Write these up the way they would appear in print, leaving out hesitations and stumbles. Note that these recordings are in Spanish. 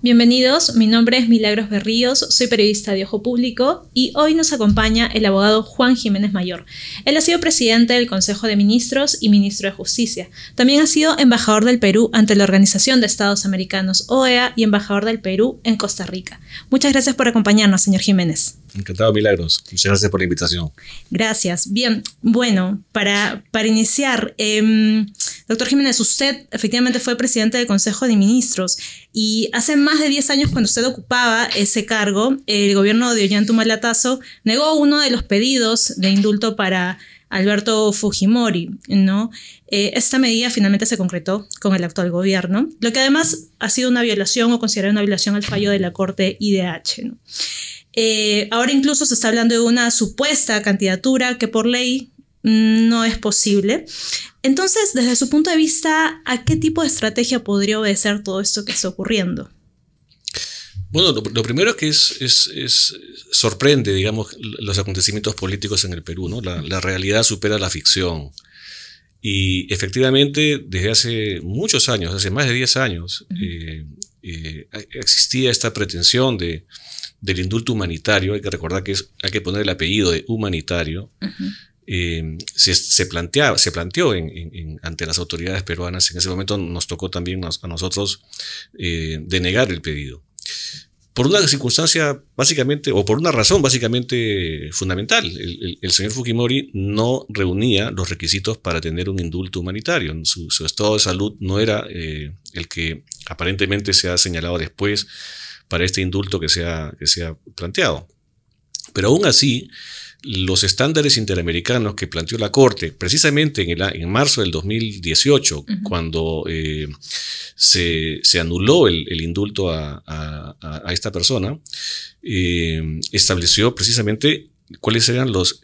Bienvenidos, mi nombre es Milagros Berríos, soy periodista de Ojo Público y hoy nos acompaña el abogado Juan Jiménez Mayor. Él ha sido presidente del Consejo de Ministros y ministro de Justicia. También ha sido embajador del Perú ante la Organización de Estados Americanos, OEA, y embajador del Perú en Costa Rica. Muchas gracias por acompañarnos, señor Jiménez. Encantado, Milagros. Muchas gracias por la invitación. Gracias. Bien, bueno, para iniciar, doctor Jiménez, usted efectivamente fue presidente del Consejo de Ministros y hace más de 10 años, cuando usted ocupaba ese cargo, el gobierno de Ollanta Humala negó uno de los pedidos de indulto para Alberto Fujimori, ¿no? Esta medida finalmente se concretó con el actual gobierno, lo que además ha sido una violación o considerado una violación al fallo de la Corte IDH, ¿no? Ahora incluso se está hablando de una supuesta candidatura que por ley no es posible. Entonces, desde su punto de vista, ¿a qué tipo de estrategia podría obedecer todo esto que está ocurriendo? Bueno, lo primero es que sorprende, digamos, los acontecimientos políticos en el Perú, ¿no? La realidad supera la ficción. Y efectivamente, desde hace muchos años, hace más de 10 años, existía esta pretensión del indulto humanitario. Hay que recordar que hay que poner el apellido de humanitario. Se planteó ante las autoridades peruanas. En ese momento nos tocó también a nosotros denegar el pedido. Por una circunstancia básicamente, o por una razón básicamente fundamental. El señor Fujimori no reunía los requisitos para tener un indulto humanitario. Su estado de salud no era el que aparentemente se ha señalado después para este indulto que se ha planteado. Pero aún así, los estándares interamericanos que planteó la Corte, precisamente en marzo del 2018, cuando se anuló el indulto a esta persona, estableció precisamente cuáles eran los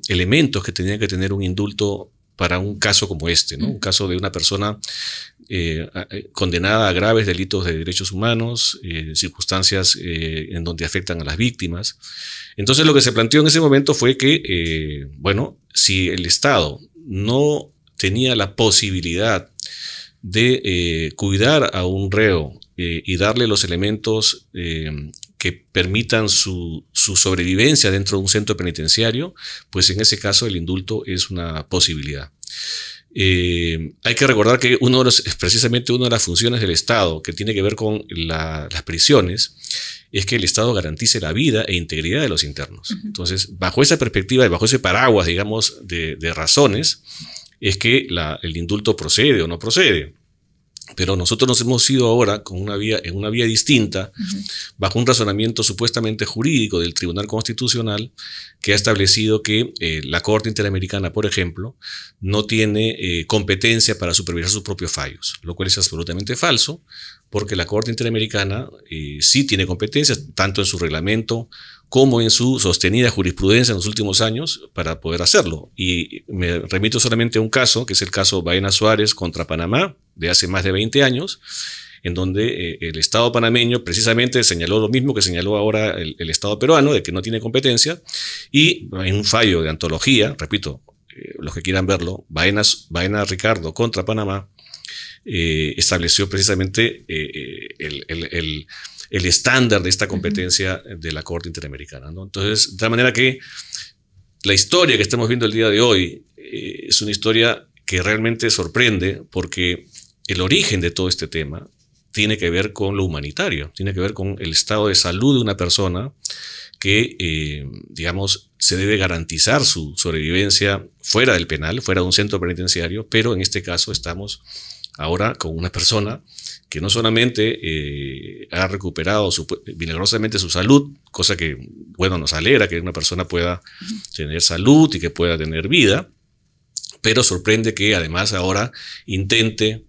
elementos que tenía que tener un indulto para un caso como este, ¿no? Un caso de una persona condenada a graves delitos de derechos humanos, circunstancias en donde afectan a las víctimas. Entonces lo que se planteó en ese momento fue que, bueno, si el Estado no tenía la posibilidad de cuidar a un reo y darle los elementos que permitan su sobrevivencia dentro de un centro penitenciario, pues en ese caso el indulto es una posibilidad. Hay que recordar que precisamente una de las funciones del Estado que tiene que ver con las prisiones es que el Estado garantice la vida e integridad de los internos. Entonces, bajo esa perspectiva y bajo ese paraguas, digamos, de razones, es que el indulto procede o no procede. Pero nosotros nos hemos ido ahora en una vía distinta, bajo un razonamiento supuestamente jurídico del Tribunal Constitucional, que ha establecido que la Corte Interamericana, por ejemplo, no tiene competencia para supervisar sus propios fallos, lo cual es absolutamente falso, porque la Corte Interamericana sí tiene competencias, tanto en su reglamento como en su sostenida jurisprudencia en los últimos años para poder hacerlo. Y me remito solamente a un caso, que es el caso Baena Suárez contra Panamá, de hace más de 20 años, en donde el Estado panameño precisamente señaló lo mismo que señaló ahora el Estado peruano, de que no tiene competencia, y en un fallo de antología, repito, los que quieran verlo, Baena Ricardo contra Panamá, estableció precisamente el estándar de esta competencia de la Corte Interamericana, ¿no? Entonces, de tal manera que la historia que estamos viendo el día de hoy es una historia que realmente sorprende, porque el origen de todo este tema tiene que ver con lo humanitario, tiene que ver con el estado de salud de una persona que, digamos, se debe garantizar su sobrevivencia fuera del penal, fuera de un centro penitenciario, pero en este caso estamos ahora con una persona que no solamente ha recuperado milagrosamente su salud, cosa que, bueno, nos alegra que una persona pueda tener salud y que pueda tener vida, pero sorprende que además ahora intente,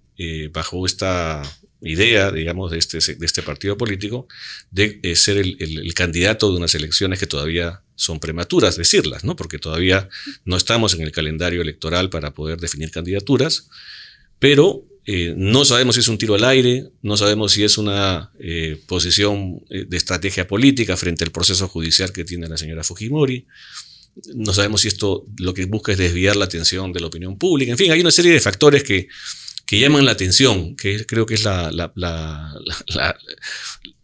bajo esta idea, digamos, de este partido político, de ser el candidato de unas elecciones que todavía son prematuras decirlas, ¿no? Porque todavía no estamos en el calendario electoral para poder definir candidaturas, pero no sabemos si es un tiro al aire, no sabemos si es una posición de estrategia política frente al proceso judicial que tiene la señora Fujimori. No sabemos si esto lo que busca es desviar la atención de la opinión pública. En fin, hay una serie de factores que que llaman la atención, que creo que es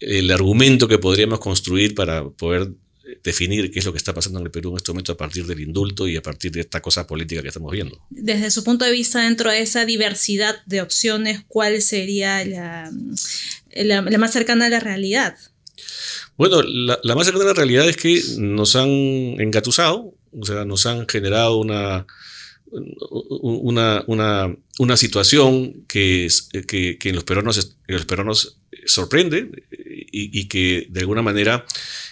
el argumento que podríamos construir para poder definir qué es lo que está pasando en el Perú en este momento a partir del indulto y a partir de esta cosa política que estamos viendo. Desde su punto de vista, dentro de esa diversidad de opciones, ¿cuál sería la más cercana a la realidad? Bueno, la más cercana a la realidad es que nos han engatusado, o sea, nos han generado una situación que en los peruanos sorprende y que de alguna manera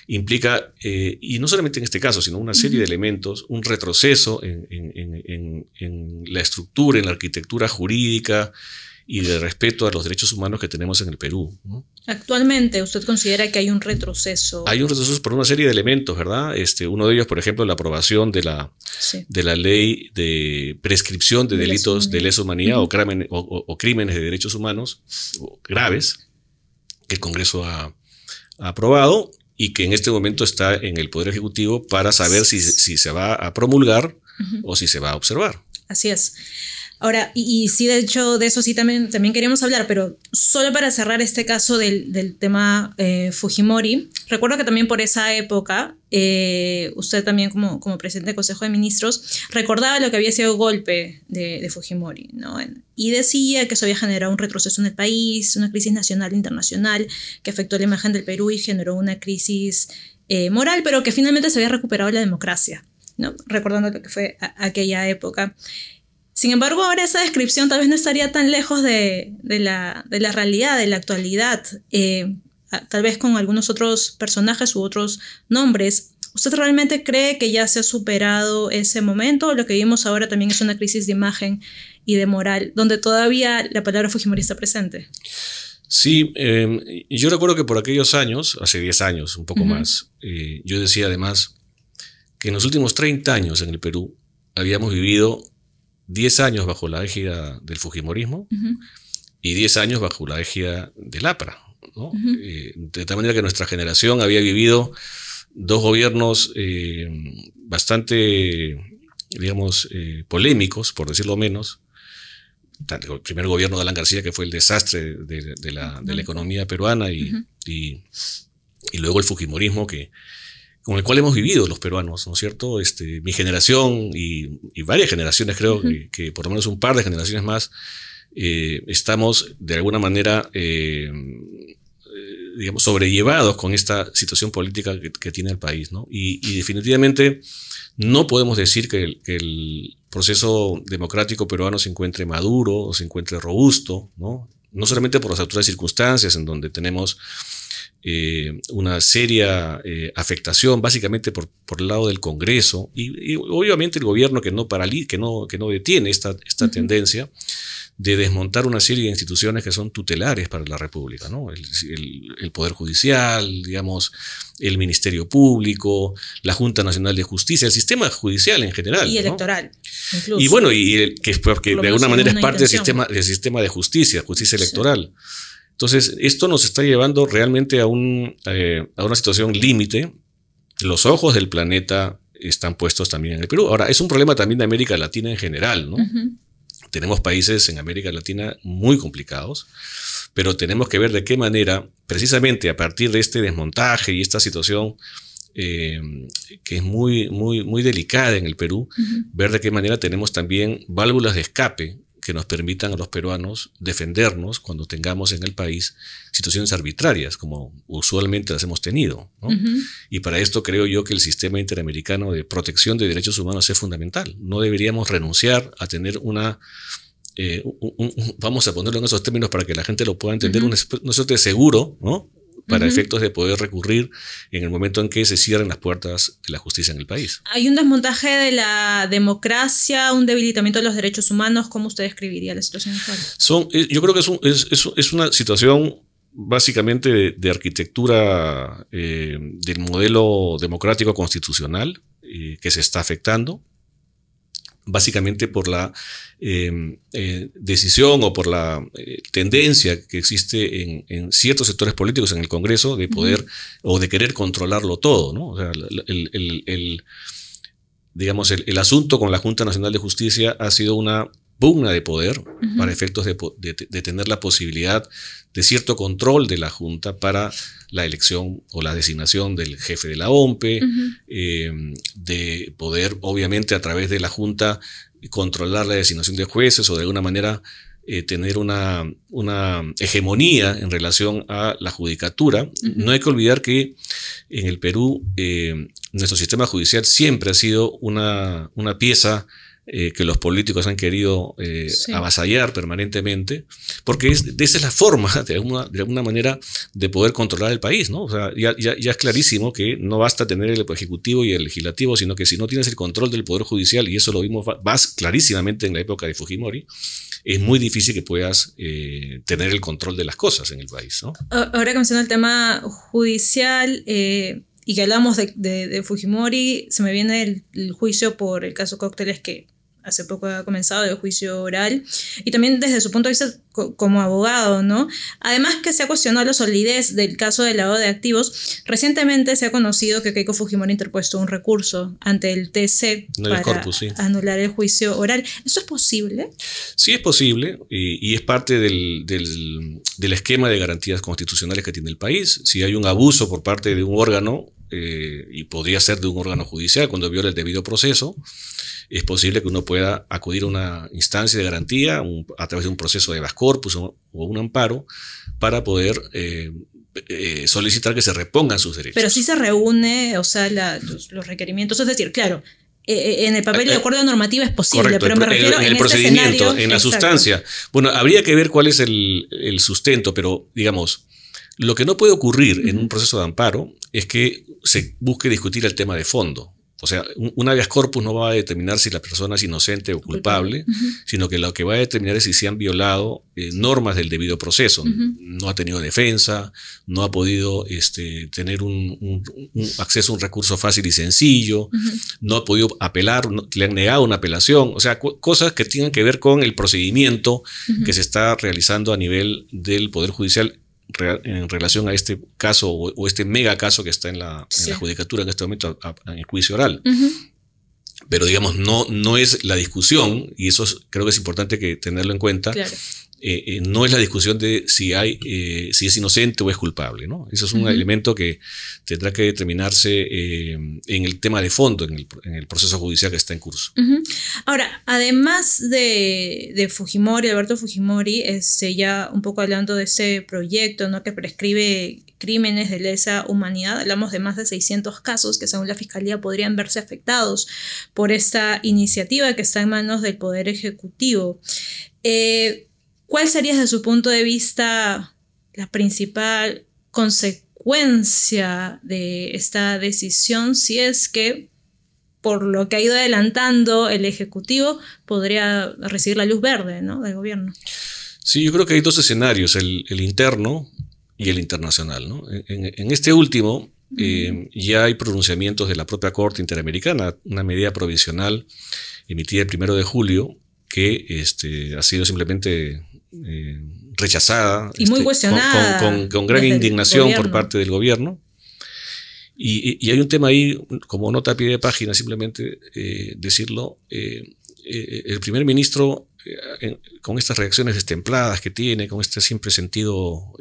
implica, y no solamente en este caso, sino una serie de elementos, un retroceso en la estructura, en la arquitectura jurídica y de respeto a los derechos humanos que tenemos en el Perú, ¿no? Actualmente, ¿usted considera que hay un retroceso? Hay un retroceso por una serie de elementos, ¿verdad? Uno de ellos, por ejemplo, la aprobación de la ley de prescripción de delitos de lesa humanidad o crímenes de derechos humanos graves que el Congreso ha aprobado y que en este momento está en el Poder Ejecutivo para saber si se va a promulgar o si se va a observar. Así es. Ahora, y sí, de hecho, de eso sí también queríamos hablar, pero solo para cerrar este caso del tema Fujimori, recuerdo que también por esa época, usted también como presidente del Consejo de Ministros, recordaba lo que había sido el golpe de Fujimori, ¿no? Y decía que eso había generado un retroceso en el país, una crisis nacional e internacional que afectó la imagen del Perú y generó una crisis moral, pero que finalmente se había recuperado la democracia, ¿no? Recordando lo que fue aquella época. Sin embargo, ahora esa descripción tal vez no estaría tan lejos de la realidad, de la actualidad, tal vez con algunos otros personajes u otros nombres. ¿Usted realmente cree que ya se ha superado ese momento? ¿O lo que vimos ahora también es una crisis de imagen y de moral, donde todavía la palabra Fujimori está presente? Sí, yo recuerdo que por aquellos años, hace 10 años, un poco más, yo decía además que en los últimos 30 años en el Perú habíamos vivido 10 años bajo la égida del Fujimorismo y 10 años bajo la égida del APRA, ¿no? De tal manera que nuestra generación había vivido 2 gobiernos bastante, digamos, polémicos, por decirlo menos. El primer gobierno de Alan García, que fue el desastre de la economía peruana, y luego el Fujimorismo con el cual hemos vivido los peruanos, ¿no es cierto? Mi generación y varias generaciones, creo que por lo menos un par de generaciones más, estamos de alguna manera, digamos, sobrellevados con esta situación política que tiene el país, ¿no? Y definitivamente no podemos decir que el proceso democrático peruano se encuentre maduro o se encuentre robusto, ¿no? No solamente por las actuales circunstancias en donde tenemos una seria afectación básicamente por el lado del Congreso y obviamente el gobierno que no detiene esta tendencia de desmontar una serie de instituciones que son tutelares para la República, ¿no? El Poder Judicial, digamos, el Ministerio Público, la Junta Nacional de Justicia, el sistema judicial en general. Y electoral, ¿no? Incluso. Y bueno, que de alguna manera es parte del sistema de justicia electoral. Entonces, esto nos está llevando realmente a una situación límite. Los ojos del planeta están puestos también en el Perú. Ahora, es un problema también de América Latina en general, ¿no? Tenemos países en América Latina muy complicados, pero tenemos que ver de qué manera, precisamente a partir de este desmontaje y esta situación que es muy, muy, muy delicada en el Perú, ver de qué manera tenemos también válvulas de escape que nos permitan a los peruanos defendernos cuando tengamos en el país situaciones arbitrarias, como usualmente las hemos tenido, ¿no? Y para esto creo yo que el sistema interamericano de protección de derechos humanos es fundamental. No deberíamos renunciar a tener vamos a ponerlo en esos términos para que la gente lo pueda entender, un suerte seguro, ¿no? Para efectos de poder recurrir en el momento en que se cierren las puertas de la justicia en el país. ¿Hay un desmontaje de la democracia, un debilitamiento de los derechos humanos? ¿Cómo usted describiría la situación actual? Yo creo que es una situación básicamente de arquitectura del modelo democrático constitucional que se está afectando, básicamente por la decisión o por la tendencia que existe en ciertos sectores políticos en el Congreso de poder o de querer controlarlo todo, ¿no? O sea, digamos, el asunto con la Junta Nacional de Justicia ha sido una pugna de poder para efectos de tener la posibilidad de cierto control de la Junta para la elección o la designación del jefe de la OMPE, de poder, obviamente, a través de la Junta controlar la designación de jueces o de alguna manera tener una hegemonía en relación a la judicatura. No hay que olvidar que en el Perú nuestro sistema judicial siempre ha sido una pieza que los políticos han querido avasallar permanentemente, porque esa es la forma, de alguna manera, de poder controlar el país, ¿no? O sea, ya es clarísimo que no basta tener el ejecutivo y el legislativo, sino que si no tienes el control del poder judicial, y eso lo vimos más clarísimamente en la época de Fujimori, es muy difícil que puedas tener el control de las cosas en el país, ¿no? Ahora que menciona el tema judicial y que hablamos de Fujimori, se me viene el juicio por el caso Cócteles, que hace poco ha comenzado, el juicio oral, y también desde su punto de vista como abogado, ¿no? Además que se ha cuestionado la solidez del caso de lavado de activos. Recientemente se ha conocido que Keiko Fujimori ha interpuesto un recurso ante el TC para anular el juicio oral. ¿Eso es posible? Sí, es posible, y es parte del esquema de garantías constitucionales que tiene el país. Si hay un abuso por parte de un órgano, y podría ser de un órgano judicial cuando viola el debido proceso, es posible que uno pueda acudir a una instancia de garantía a través de un proceso de habeas corpus o un amparo para poder solicitar que se repongan sus derechos. Pero sí se reúne, o sea, los requerimientos, es decir, claro, en el papel de acuerdo normativa es posible, correcto, pero me refiero en el este procedimiento, escenario, en la sustancia. Bueno, habría que ver cuál es el sustento, pero digamos, lo que no puede ocurrir en un proceso de amparo es que se busque discutir el tema de fondo. O sea, un habeas corpus no va a determinar si la persona es inocente o culpable, sino que lo que va a determinar es si se han violado normas del debido proceso. No ha tenido defensa, no ha podido tener un acceso a un recurso fácil y sencillo, no ha podido apelar, le han negado una apelación. O sea, cosas que tienen que ver con el procedimiento que se está realizando a nivel del Poder Judicial en relación a este caso o este mega caso que está en la judicatura en este momento, en el juicio oral. Pero digamos, no es la discusión, y eso creo que es importante que tenerlo en cuenta. Claro. No es la discusión de si es inocente o es culpable, ¿no? Eso es un elemento que tendrá que determinarse en el tema de fondo, en el proceso judicial que está en curso. Ahora, además de Fujimori, Alberto Fujimori, ya un poco hablando de ese proyecto, ¿no?, que prescribe crímenes de lesa humanidad, hablamos de más de 600 casos que según la Fiscalía podrían verse afectados por esta iniciativa que está en manos del Poder Ejecutivo. ¿Cuál sería desde su punto de vista la principal consecuencia de esta decisión si es que, por lo que ha ido adelantando el Ejecutivo, podría recibir la luz verde, ¿no?, del gobierno? Sí, yo creo que hay dos escenarios, el interno y el internacional, ¿no? En este último ya hay pronunciamientos de la propia Corte Interamericana, una medida provisional emitida el 1 de julio que ha sido simplemente rechazada y muy cuestionada con gran indignación por parte del gobierno. Y hay un tema ahí, como nota a pie de página, simplemente decirlo, el primer ministro, con estas reacciones destempladas que tiene, con este siempre sentido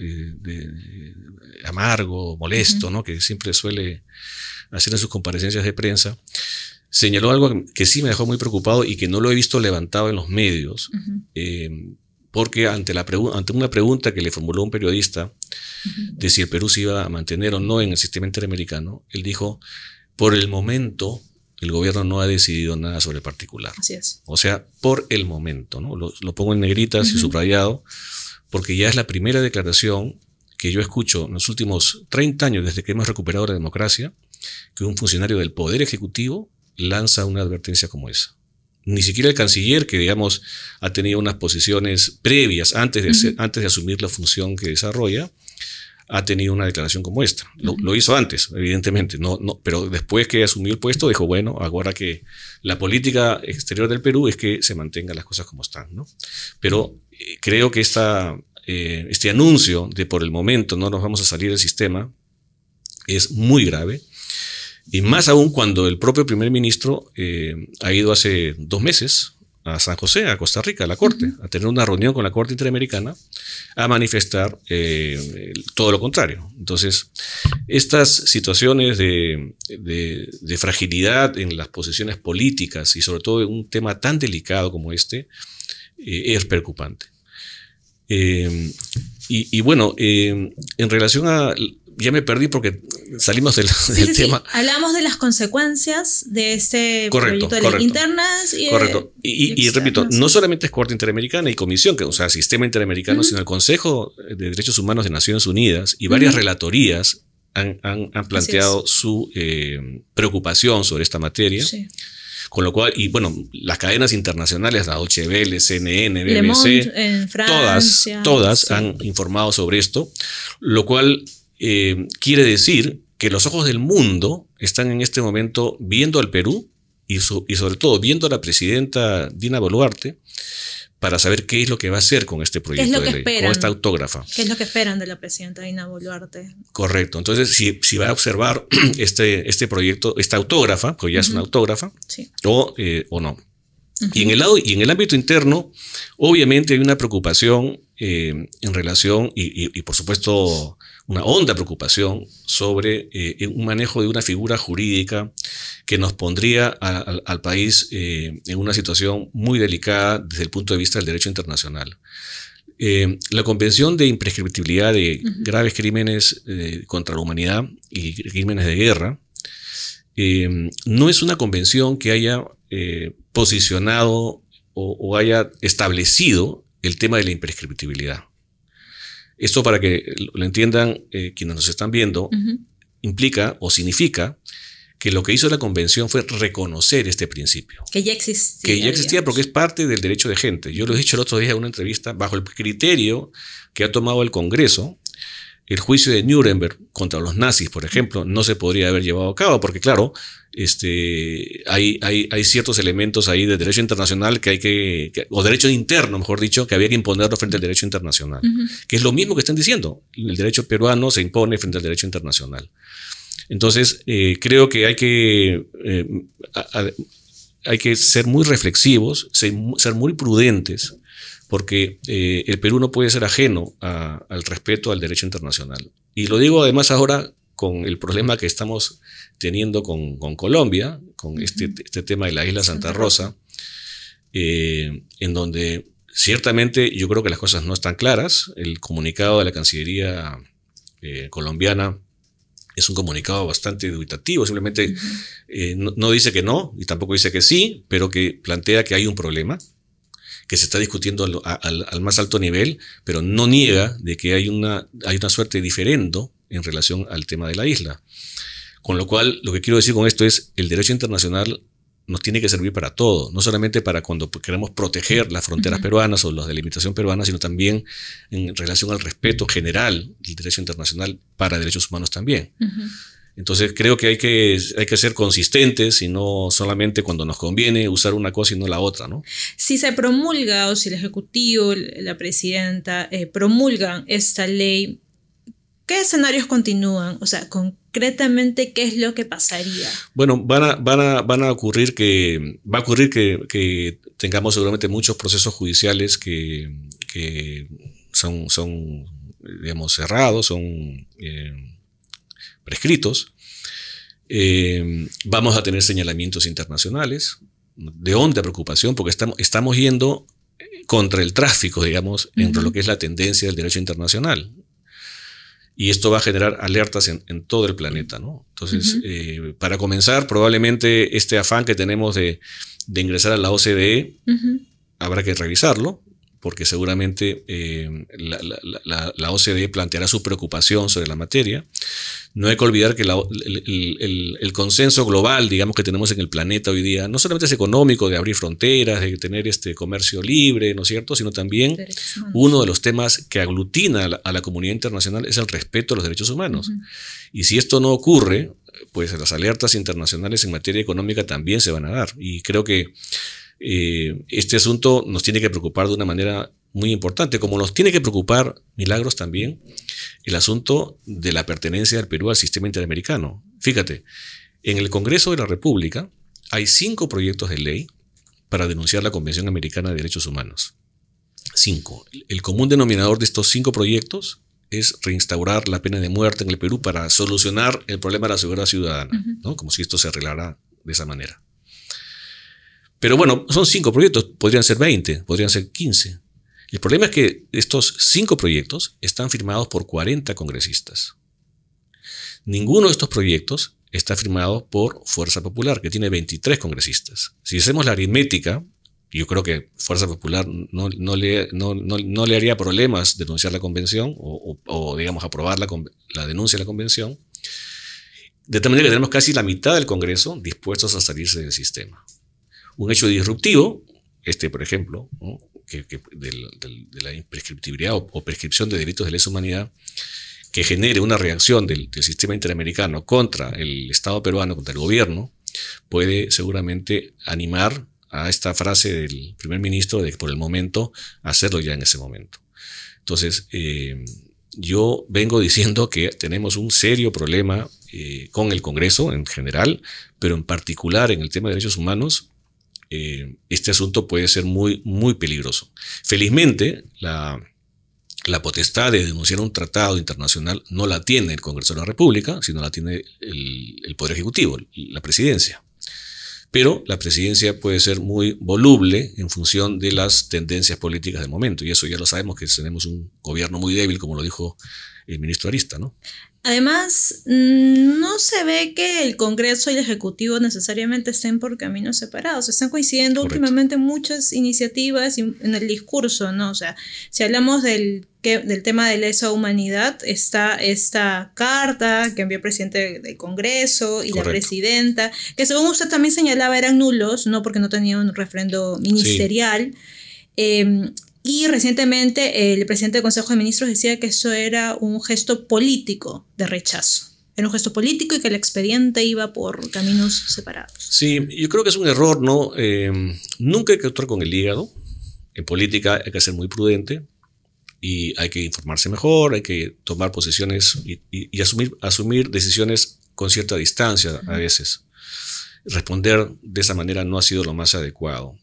amargo, molesto, ¿no?, que siempre suele hacer en sus comparecencias de prensa, señaló algo que sí me dejó muy preocupado y que no lo he visto levantado en los medios, porque ante una pregunta que le formuló un periodista de si el Perú se iba a mantener o no en el sistema interamericano, él dijo: por el momento el gobierno no ha decidido nada sobre el particular. Así es. O sea, por el momento, ¿no? Lo pongo en negritas y subrayado, porque ya es la primera declaración que yo escucho en los últimos 30 años, desde que hemos recuperado la democracia, que un funcionario del Poder Ejecutivo lanza una advertencia como esa. Ni siquiera el canciller, que digamos ha tenido unas posiciones previas antes de asumir la función que desarrolla, ha tenido una declaración como esta. Lo hizo antes, evidentemente, pero después que asumió el puesto dijo: bueno, ahora que la política exterior del Perú es que se mantengan las cosas como están, ¿no? Pero creo que este anuncio de por el momento no nos vamos a salir del sistema es muy grave. Y más aún cuando el propio primer ministro ha ido hace 2 meses a San José, a Costa Rica, a la Corte, a tener una reunión con la Corte Interamericana, a manifestar todo lo contrario. Entonces, estas situaciones de fragilidad en las posiciones políticas y sobre todo en un tema tan delicado como este, es preocupante. Y bueno, en relación a... Ya me perdí porque salimos del tema. Sí. Hablamos de las consecuencias de este proyecto de ley internas. Correcto. Y repito, no solamente es Corte Interamericana y Comisión, o sea, Sistema Interamericano, sino el Consejo de Derechos Humanos de Naciones Unidas y varias relatorías han planteado su preocupación sobre esta materia. Sí. Con lo cual, y bueno, las cadenas internacionales, la Deutsche Welle, CNN, BBC, en Francia, todas han informado sobre esto, lo cual quiere decir que los ojos del mundo están en este momento viendo al Perú y sobre todo viendo a la presidenta Dina Boluarte para saber qué es lo que va a hacer con este proyecto de ley, con esta autógrafa. ¿Qué es lo que esperan de la presidenta Dina Boluarte? Correcto. Entonces, si va a observar este proyecto, esta autógrafa, pues ya es una autógrafa, sí, o no. Y en el ámbito interno, obviamente hay una preocupación en relación, y por supuesto una honda preocupación sobre un manejo de una figura jurídica que nos pondría al país en una situación muy delicada desde el punto de vista del derecho internacional. La Convención de Imprescriptibilidad de graves crímenes contra la humanidad y crímenes de guerra no es una convención que haya posicionado o haya establecido el tema de la imprescriptibilidad. Esto, para que lo entiendan quienes nos están viendo, implica o significa que lo que hizo la convención fue reconocer este principio. Que ya existía. Que ya existía, porque es parte del derecho de gente. Yo lo he dicho el otro día en una entrevista, bajo el criterio que ha tomado el Congreso, el juicio de Nuremberg contra los nazis, por ejemplo, no se podría haber llevado a cabo, porque claro, hay ciertos elementos ahí de derecho internacional o derecho interno, mejor dicho, que había que imponerlo frente al derecho internacional, que es lo mismo que están diciendo. El derecho peruano se impone frente al derecho internacional. Entonces, creo que hay que ser muy reflexivos, ser muy prudentes, porque el Perú no puede ser ajeno al respeto al derecho internacional. Y lo digo además ahora con el problema que estamos teniendo con Colombia, con este tema de la isla Santa Rosa, en donde ciertamente yo creo que las cosas no están claras. El comunicado de la Cancillería colombiana es un comunicado bastante dubitativo, simplemente no dice que no y tampoco dice que sí, pero que plantea que hay un problema que se está discutiendo al más alto nivel, pero no niega de que hay una suerte de diferendo en relación al tema de la isla. Con lo cual, lo que quiero decir con esto es, el derecho internacional nos tiene que servir para todo, no solamente para cuando queremos proteger las fronteras peruanas o la delimitación peruana, sino también en relación al respeto general del derecho internacional para derechos humanos también. Entonces creo que hay que ser consistentes y no solamente cuando nos conviene usar una cosa y no la otra, ¿no? Si se promulga o si el Ejecutivo, la Presidenta promulgan esta ley, ¿qué escenarios continúan? O sea, concretamente, ¿qué es lo que pasaría? Bueno, va a ocurrir que tengamos seguramente muchos procesos judiciales que son digamos, cerrados, son prescritos. Vamos a tener señalamientos internacionales de honda preocupación, porque estamos yendo contra el tráfico, digamos, entre lo que es la tendencia del derecho internacional. Y esto va a generar alertas en todo el planeta, ¿no? Entonces, para comenzar, probablemente este afán que tenemos de ingresar a la OCDE, habrá que revisarlo, porque seguramente la OCDE planteará su preocupación sobre la materia. No hay que olvidar que el consenso global, digamos, que tenemos en el planeta hoy día, no solamente es económico, de abrir fronteras, de tener comercio libre, ¿no es cierto?, sino también uno de los temas que aglutina a la comunidad internacional es el respeto a los derechos humanos. Y si esto no ocurre, pues las alertas internacionales en materia económica también se van a dar. Y creo que este asunto nos tiene que preocupar de una manera muy importante, como nos tiene que preocupar, Milagros, también el asunto de la pertenencia del Perú al sistema interamericano. Fíjate, en el Congreso de la República hay 5 proyectos de ley para denunciar la Convención Americana de Derechos Humanos. 5. El común denominador de estos 5 proyectos es reinstaurar la pena de muerte en el Perú para solucionar el problema de la seguridad ciudadana, ¿no? Como si esto se arreglara de esa manera. Pero bueno, son 5 proyectos, podrían ser 20, podrían ser 15. El problema es que estos 5 proyectos están firmados por 40 congresistas. Ninguno de estos proyectos está firmado por Fuerza Popular, que tiene 23 congresistas. Si hacemos la aritmética, yo creo que Fuerza Popular no le haría problemas denunciar la convención o digamos, aprobar la denuncia de la convención, de tal manera que tenemos casi la mitad del Congreso dispuestos a salirse del sistema. Un hecho disruptivo, por ejemplo, ¿no? de la imprescriptibilidad o prescripción de delitos de lesa humanidad, que genere una reacción del sistema interamericano contra el Estado peruano, contra el gobierno, puede seguramente animar a esta frase del primer ministro de por el momento hacerlo ya en ese momento. Entonces, yo vengo diciendo que tenemos un serio problema con el Congreso en general, pero en particular en el tema de derechos humanos, este asunto puede ser muy, muy peligroso. Felizmente, la potestad de denunciar un tratado internacional no la tiene el Congreso de la República, sino la tiene el Poder Ejecutivo, la Presidencia. Pero la Presidencia puede ser muy voluble en función de las tendencias políticas del momento, y eso ya lo sabemos, que tenemos un gobierno muy débil, como lo dijo el ministro Arista, ¿no? Además, no se ve que el Congreso y el Ejecutivo necesariamente estén por caminos separados. Están coincidiendo últimamente muchas iniciativas en el discurso, ¿no? O sea, si hablamos del tema de lesa humanidad, está esta carta que envió el presidente del Congreso y la presidenta, que según usted también señalaba eran nulos, ¿no? Porque no tenían un refrendo ministerial. Sí. Y recientemente el presidente del Consejo de Ministros decía que eso era un gesto político de rechazo. Era un gesto político y que el expediente iba por caminos separados. Sí, yo creo que es un error, ¿no? Nunca hay que actuar con el hígado. En política hay que ser muy prudente y hay que informarse mejor, hay que tomar posiciones y asumir decisiones con cierta distancia a veces. Responder de esa manera no ha sido lo más adecuado.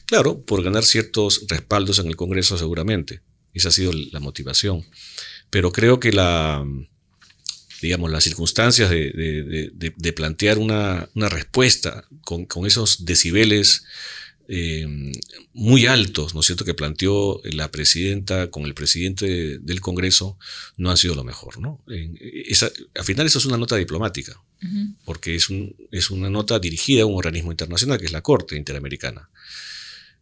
Claro, por ganar ciertos respaldos en el Congreso seguramente. Esa ha sido la motivación. Pero creo que las circunstancias de plantear una respuesta con esos decibeles muy altos, ¿no es cierto?, que planteó la presidenta con el presidente del Congreso, no han sido lo mejor, ¿no? Al final eso es una nota diplomática, porque es una nota dirigida a un organismo internacional, que es la Corte Interamericana.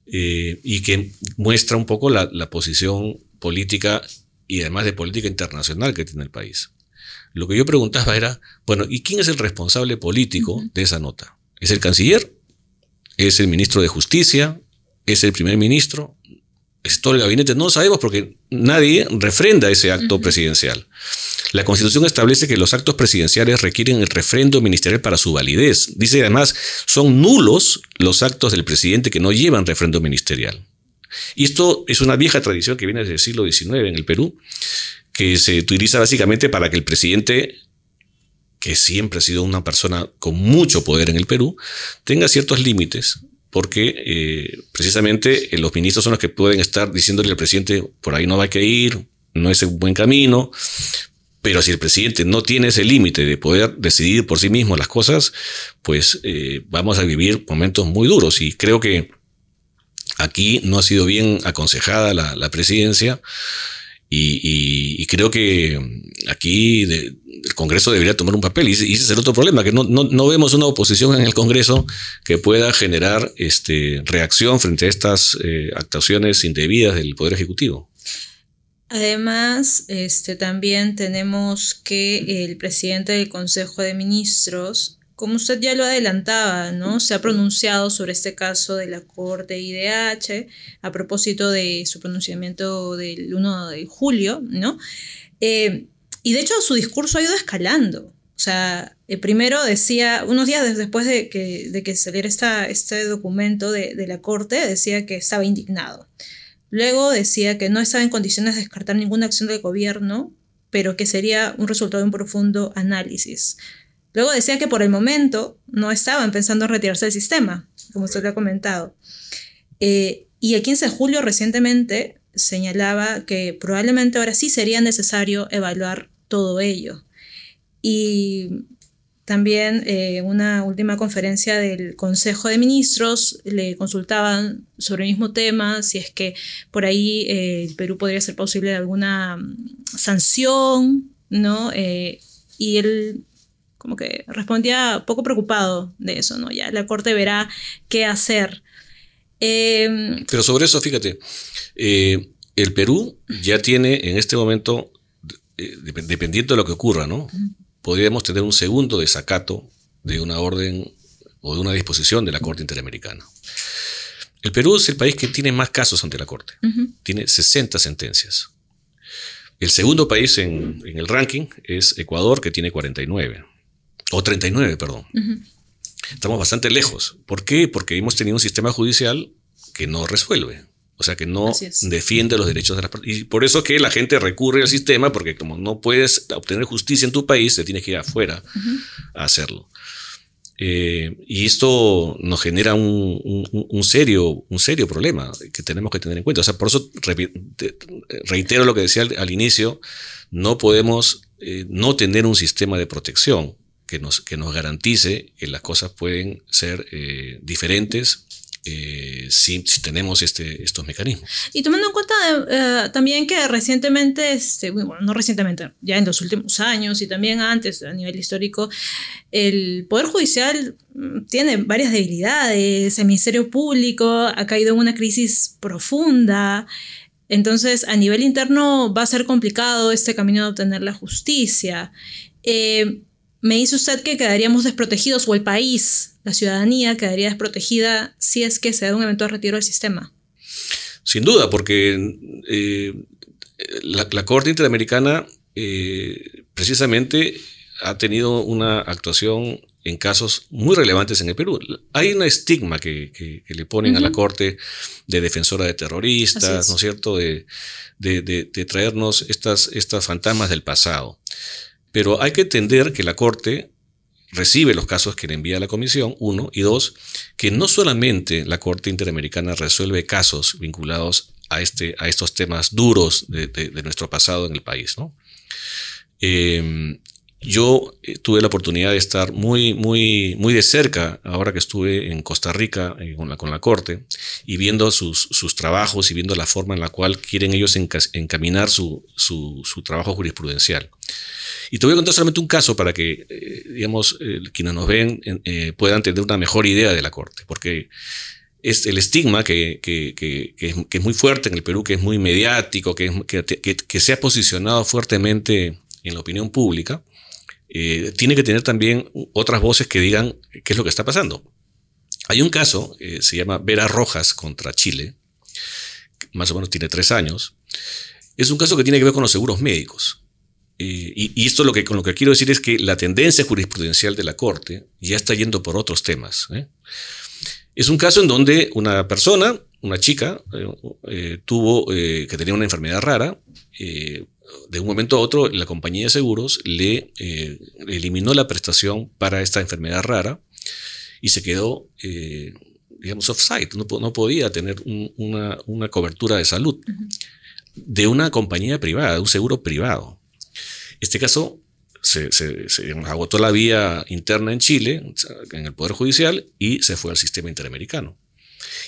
Y que muestra un poco la posición política y además de política internacional que tiene el país. Lo que yo preguntaba era, bueno, ¿y quién es el responsable político de esa nota? ¿Es el canciller? ¿Es el ministro de Justicia? ¿Es el primer ministro? ¿Es todo el gabinete? No lo sabemos porque nadie refrenda ese acto presidencial. La Constitución establece que los actos presidenciales requieren el refrendo ministerial para su validez. Dice además, son nulos los actos del presidente que no llevan refrendo ministerial. Y esto es una vieja tradición que viene desde el siglo XIX en el Perú, que se utiliza básicamente para que el presidente, que siempre ha sido una persona con mucho poder en el Perú, tenga ciertos límites, porque precisamente los ministros son los que pueden estar diciéndole al presidente, por ahí no hay que ir, no es un buen camino. Pero si el presidente no tiene ese límite de poder decidir por sí mismo las cosas, pues vamos a vivir momentos muy duros. Y creo que aquí no ha sido bien aconsejada la presidencia y creo que aquí el Congreso debería tomar un papel. Y ese es el otro problema, que no vemos una oposición en el Congreso que pueda generar reacción frente a estas actuaciones indebidas del Poder Ejecutivo. Además, también tenemos que el presidente del Consejo de Ministros, como usted ya lo adelantaba, ¿no?, se ha pronunciado sobre este caso de la Corte IDH a propósito de su pronunciamiento del 1 de julio, ¿no? Y de hecho su discurso ha ido escalando. O sea, primero decía, unos días después de que saliera este documento de la Corte, decía que estaba indignado. Luego decía que no estaba en condiciones de descartar ninguna acción del gobierno, pero que sería un resultado de un profundo análisis. Luego decía que por el momento no estaban pensando en retirarse del sistema. como usted ha comentado. Y el 15 de julio recientemente señalaba que probablemente ahora sí sería necesario evaluar todo ello. Y también una última conferencia del Consejo de Ministros le consultaban sobre el mismo tema, si es que por ahí el Perú podría ser posible alguna sanción, ¿no? Y él como que respondía poco preocupado de eso, ¿no? Ya la Corte verá qué hacer. Pero sobre eso, fíjate, el Perú ya tiene en este momento, dependiendo de lo que ocurra, ¿no? Podríamos tener un segundo desacato de una orden o de una disposición de la Corte Interamericana. El Perú es el país que tiene más casos ante la Corte. Tiene 60 sentencias. El segundo país en el ranking es Ecuador, que tiene 49. O 39, perdón. Estamos bastante lejos. ¿Por qué? Porque hemos tenido un sistema judicial que no resuelve. O sea, que no defiende los derechos de las personas. Y por eso que la gente recurre al sistema, porque como no puedes obtener justicia en tu país, te tienes que ir afuera a hacerlo. Y esto nos genera un serio problema que tenemos que tener en cuenta. O sea, por eso reitero lo que decía al inicio, no podemos no tener un sistema de protección que nos garantice que las cosas pueden ser diferentes si tenemos estos mecanismos. Y tomando en cuenta también que recientemente, bueno, no recientemente, ya en los últimos años y también antes a nivel histórico, el Poder Judicial tiene varias debilidades, el Ministerio Público ha caído en una crisis profunda. Entonces, a nivel interno va a ser complicado este camino de obtener la justicia. Me dice usted que quedaríamos desprotegidos, o el país, la ciudadanía, quedaría desprotegida si es que se da un eventual retiro del sistema. Sin duda, porque la Corte Interamericana precisamente ha tenido una actuación en casos muy relevantes en el Perú. Hay un estigma que le ponen a la Corte de defensora de terroristas, ¿no es cierto?, de traernos estas fantasmas del pasado. Pero hay que entender que la Corte recibe los casos que le envía a la Comisión, uno, y dos, que no solamente la Corte Interamericana resuelve casos vinculados a estos temas duros de nuestro pasado en el país, ¿no? Yo tuve la oportunidad de estar muy de cerca, ahora que estuve en Costa Rica con la Corte, y viendo sus trabajos y viendo la forma en la cual quieren ellos encaminar su trabajo jurisprudencial. Y te voy a contar solamente un caso para que, quienes nos ven puedan tener una mejor idea de la Corte, porque es el estigma que es muy fuerte en el Perú, que es muy mediático, que se ha posicionado fuertemente en la opinión pública. Tiene que tener también otras voces que digan qué es lo que está pasando. Hay un caso, se llama Vera Rojas contra Chile, más o menos tiene 3 años. Es un caso que tiene que ver con los seguros médicos. Y esto con lo que quiero decir es que la tendencia jurisprudencial de la Corte ya está yendo por otros temas. Es un caso en donde una persona, una chica, que tenía una enfermedad rara. De un momento a otro, la compañía de seguros le eliminó la prestación para esta enfermedad rara y se quedó, off-site. No podía tener una cobertura de salud de una compañía privada, de un seguro privado. Este caso se agotó la vía interna en Chile, en el Poder Judicial, y se fue al sistema interamericano.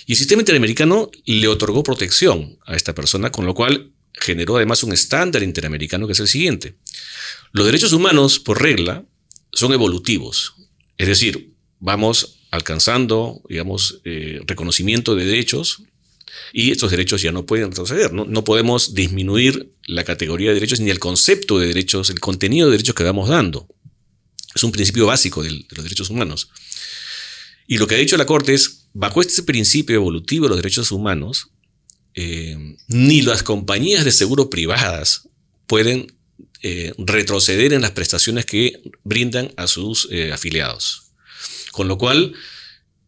Y el sistema interamericano le otorgó protección a esta persona, con lo cual generó además un estándar interamericano que es el siguiente. Los derechos humanos, por regla, son evolutivos. Es decir, vamos alcanzando, reconocimiento de derechos, y estos derechos ya no pueden retroceder. No podemos disminuir la categoría de derechos ni el concepto de derechos, el contenido de derechos que vamos dando. Es un principio básico de los derechos humanos. Y lo que ha dicho la Corte es, bajo este principio evolutivo de los derechos humanos, ni las compañías de seguro privadas pueden retroceder en las prestaciones que brindan a sus afiliados. Con lo cual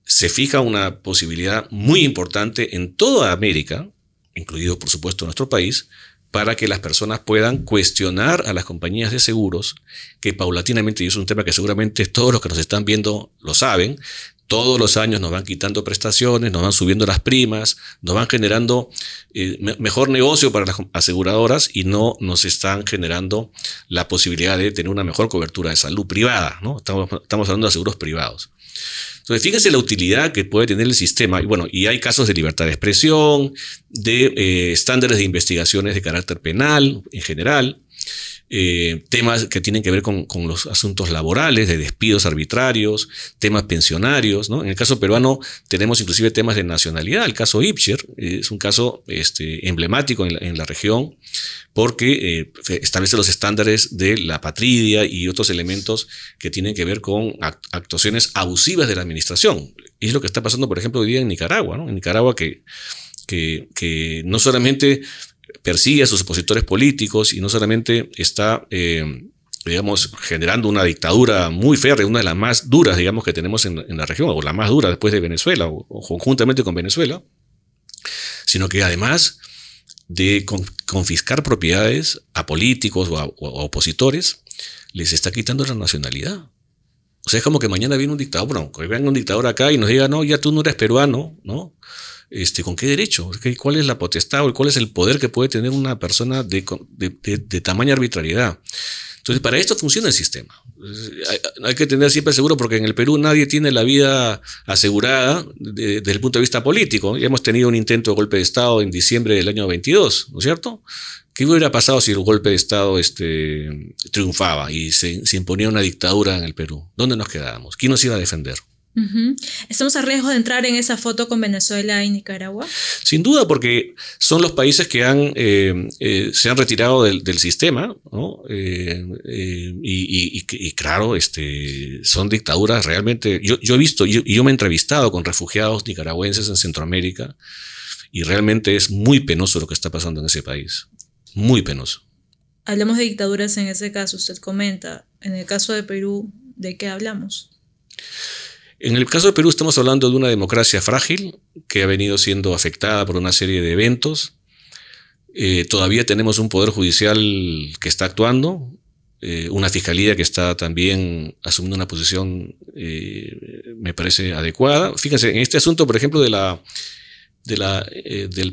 se fija una posibilidad muy importante en toda América, incluido por supuesto nuestro país, para que las personas puedan cuestionar a las compañías de seguros que paulatinamente, y es un tema que seguramente todos los que nos están viendo lo saben, Todos los años nos van quitando prestaciones, nos van subiendo las primas, nos van generando mejor negocio para las aseguradoras y no nos están generando la posibilidad de tener una mejor cobertura de salud privada, ¿no? Estamos hablando de seguros privados. Entonces, fíjense la utilidad que puede tener el sistema. Y bueno, y hay casos de libertad de expresión, de estándares de investigaciones de carácter penal en general, temas que tienen que ver con los asuntos laborales, de despidos arbitrarios, temas pensionarios, ¿no? En el caso peruano tenemos inclusive temas de nacionalidad. El caso Ipcher es un caso emblemático en la región porque establece los estándares de la patria y otros elementos que tienen que ver con actuaciones abusivas de la administración. Y es lo que está pasando, por ejemplo, hoy día en Nicaragua, ¿no? En Nicaragua que no solamente persigue a sus opositores políticos y no solamente está, digamos, generando una dictadura muy férrea, una de las más duras, digamos, que tenemos en la región, o la más dura después de Venezuela, o conjuntamente con Venezuela, sino que además de confiscar propiedades a políticos o a opositores, les está quitando la nacionalidad. O sea, es como que mañana viene un dictador, bueno, que venga un dictador acá y nos diga, no, ya tú no eres peruano, ¿no? ¿Con qué derecho? ¿Cuál es la potestad o cuál es el poder que puede tener una persona de tamaña arbitrariedad? Entonces, para esto funciona el sistema. Hay que tener siempre seguro, porque en el Perú nadie tiene la vida asegurada desde el punto de vista político. Ya hemos tenido un intento de golpe de Estado en diciembre del año 22, ¿no es cierto? ¿Qué hubiera pasado si el golpe de Estado triunfaba y se imponía una dictadura en el Perú? ¿Dónde nos quedábamos? ¿Quién nos iba a defender? ¿Estamos a riesgo de entrar en esa foto con Venezuela y Nicaragua? Sin duda, porque son los países que se han retirado del sistema, ¿no? Y claro, son dictaduras realmente. Yo he visto, yo me he entrevistado con refugiados nicaragüenses en Centroamérica y realmente es muy penoso lo que está pasando en ese país. Muy penoso. Hablamos de dictaduras en ese caso, usted comenta. En el caso de Perú, ¿de qué hablamos? En el caso de Perú estamos hablando de una democracia frágil que ha venido siendo afectada por una serie de eventos. Todavía tenemos un poder judicial que está actuando, una fiscalía que está también asumiendo una posición, me parece, adecuada. Fíjense, en este asunto, por ejemplo, del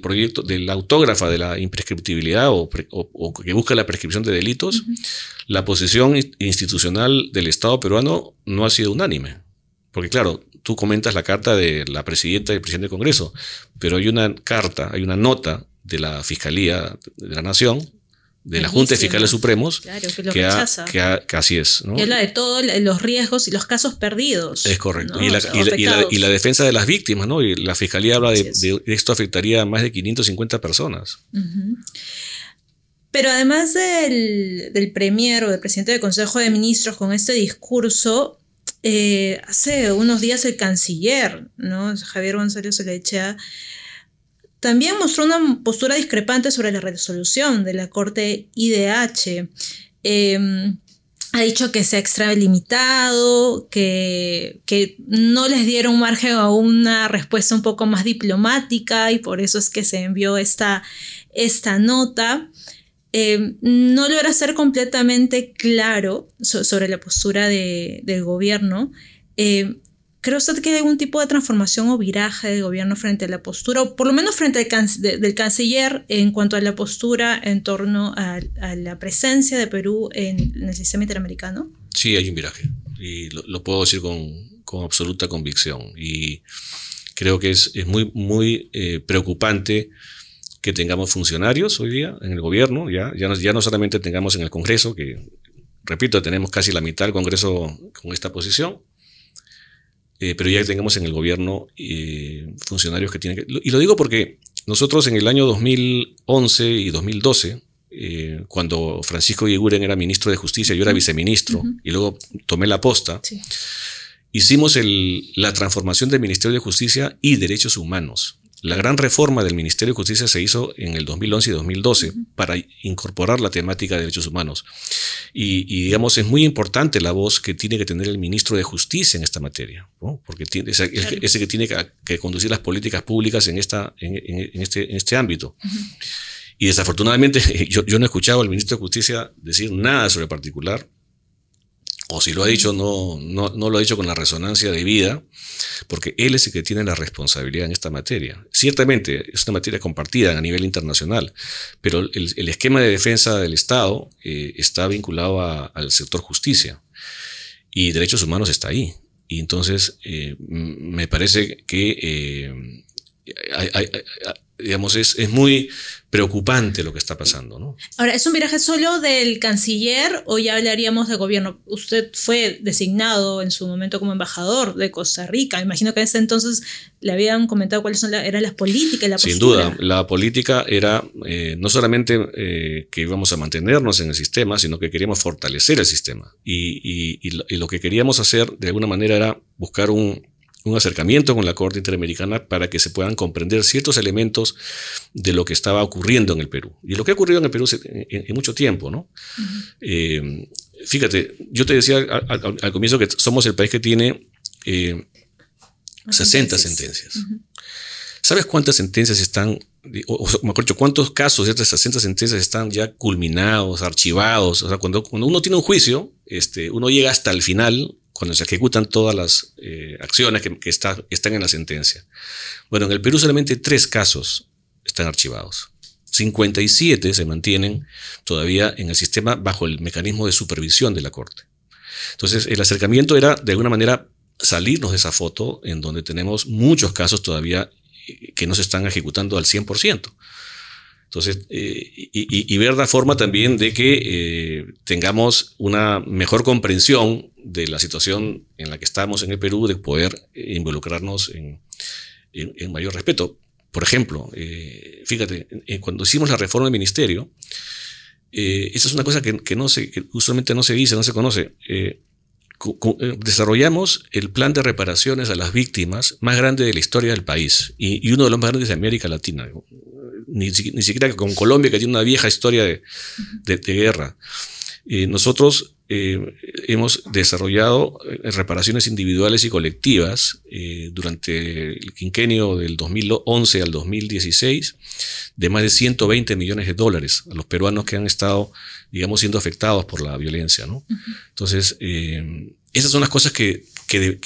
proyecto de la autógrafa de la imprescriptibilidad o que busca la prescripción de delitos, la posición institucional del Estado peruano no ha sido unánime. Porque claro, tú comentas la carta de la presidenta y el presidente del Congreso, pero hay una carta, hay una nota de la Fiscalía de la Nación, de la Junta de Fiscales Supremos, claro, que lo rechaza. Que así es, ¿no? Y habla de todos los riesgos y los casos perdidos. Es correcto. ¿No? Y la defensa de las víctimas, ¿no? Y la Fiscalía habla de esto afectaría a más de 550 personas. Pero además del premier o del presidente del Consejo de Ministros con este discurso, hace unos días el canciller, ¿no? Javier González Olechea, también mostró una postura discrepante sobre la resolución de la Corte IDH. Ha dicho que se ha extralimitado, que no les dieron margen a una respuesta un poco más diplomática y por eso es que se envió esta nota. No logra ser completamente claro sobre la postura del gobierno. ¿Cree usted que hay algún tipo de transformación o viraje del gobierno frente a la postura, o por lo menos frente del canciller en cuanto a la postura en torno a la presencia de Perú en el sistema interamericano? Sí, hay un viraje y lo puedo decir con absoluta convicción. Y creo que es muy, muy preocupante que tengamos funcionarios hoy día en el gobierno, ya no solamente tengamos en el Congreso, que, repito, tenemos casi la mitad del Congreso con esta posición, pero ya tengamos en el gobierno funcionarios que tienen que... Y lo digo porque nosotros en el año 2011 y 2012, cuando Francisco Eguiguren era ministro de Justicia, yo era viceministro, y luego tomé la posta, hicimos la transformación del Ministerio de Justicia y Derechos Humanos. La gran reforma del Ministerio de Justicia se hizo en el 2011 y 2012 para incorporar la temática de derechos humanos. Y digamos, es muy importante la voz que tiene que tener el ministro de Justicia en esta materia, ¿no? Porque es el que tiene que conducir las políticas públicas en este ámbito. Y desafortunadamente yo no he escuchado al ministro de Justicia decir nada sobre el particular. o si lo ha dicho, no lo ha dicho con la resonancia debida, porque él es el que tiene la responsabilidad en esta materia. Ciertamente es una materia compartida a nivel internacional, pero el esquema de defensa del Estado está vinculado al sector justicia, y derechos humanos está ahí. Y entonces me parece que digamos, es muy preocupante lo que está pasando, ¿no? Ahora, ¿es un viraje solo del canciller o ya hablaríamos de gobierno? Usted fue designado en su momento como embajador de Costa Rica. Imagino que en ese entonces le habían comentado cuáles eran las políticas, la postura. Sin duda, la política era no solamente que íbamos a mantenernos en el sistema, sino que queríamos fortalecer el sistema. Y lo que queríamos hacer, de alguna manera, era buscar un acercamiento con la Corte Interamericana para que se puedan comprender ciertos elementos de lo que estaba ocurriendo en el Perú. Y lo que ha ocurrido en el Perú en mucho tiempo, ¿no? Fíjate, yo te decía al comienzo que somos el país que tiene 60 sentencias. ¿Sabes cuántas sentencias están, o mejor dicho, cuántos casos de estas 60 sentencias están ya culminados, archivados? O sea, cuando uno tiene un juicio, uno llega hasta el final, cuando se ejecutan todas las acciones que están en la sentencia. Bueno, en el Perú solamente 3 casos están archivados. 57 se mantienen todavía en el sistema bajo el mecanismo de supervisión de la Corte. Entonces, el acercamiento era, de alguna manera, salirnos de esa foto en donde tenemos muchos casos todavía que no se están ejecutando al 100%. Entonces, y ver la forma también de que tengamos una mejor comprensión de la situación en la que estamos en el Perú, de poder involucrarnos en mayor respeto. Por ejemplo, fíjate, cuando hicimos la reforma del ministerio, esa es una cosa que usualmente no se dice, no se conoce. Desarrollamos el plan de reparaciones a las víctimas más grande de la historia del país y uno de los más grandes de América Latina. Ni siquiera con Colombia, que tiene una vieja historia de guerra. Nosotros hemos desarrollado reparaciones individuales y colectivas durante el quinquenio del 2011 al 2016 de más de $120 millones a los peruanos que han estado, digamos, siendo afectados por la violencia, ¿no? Entonces, esas son las cosas que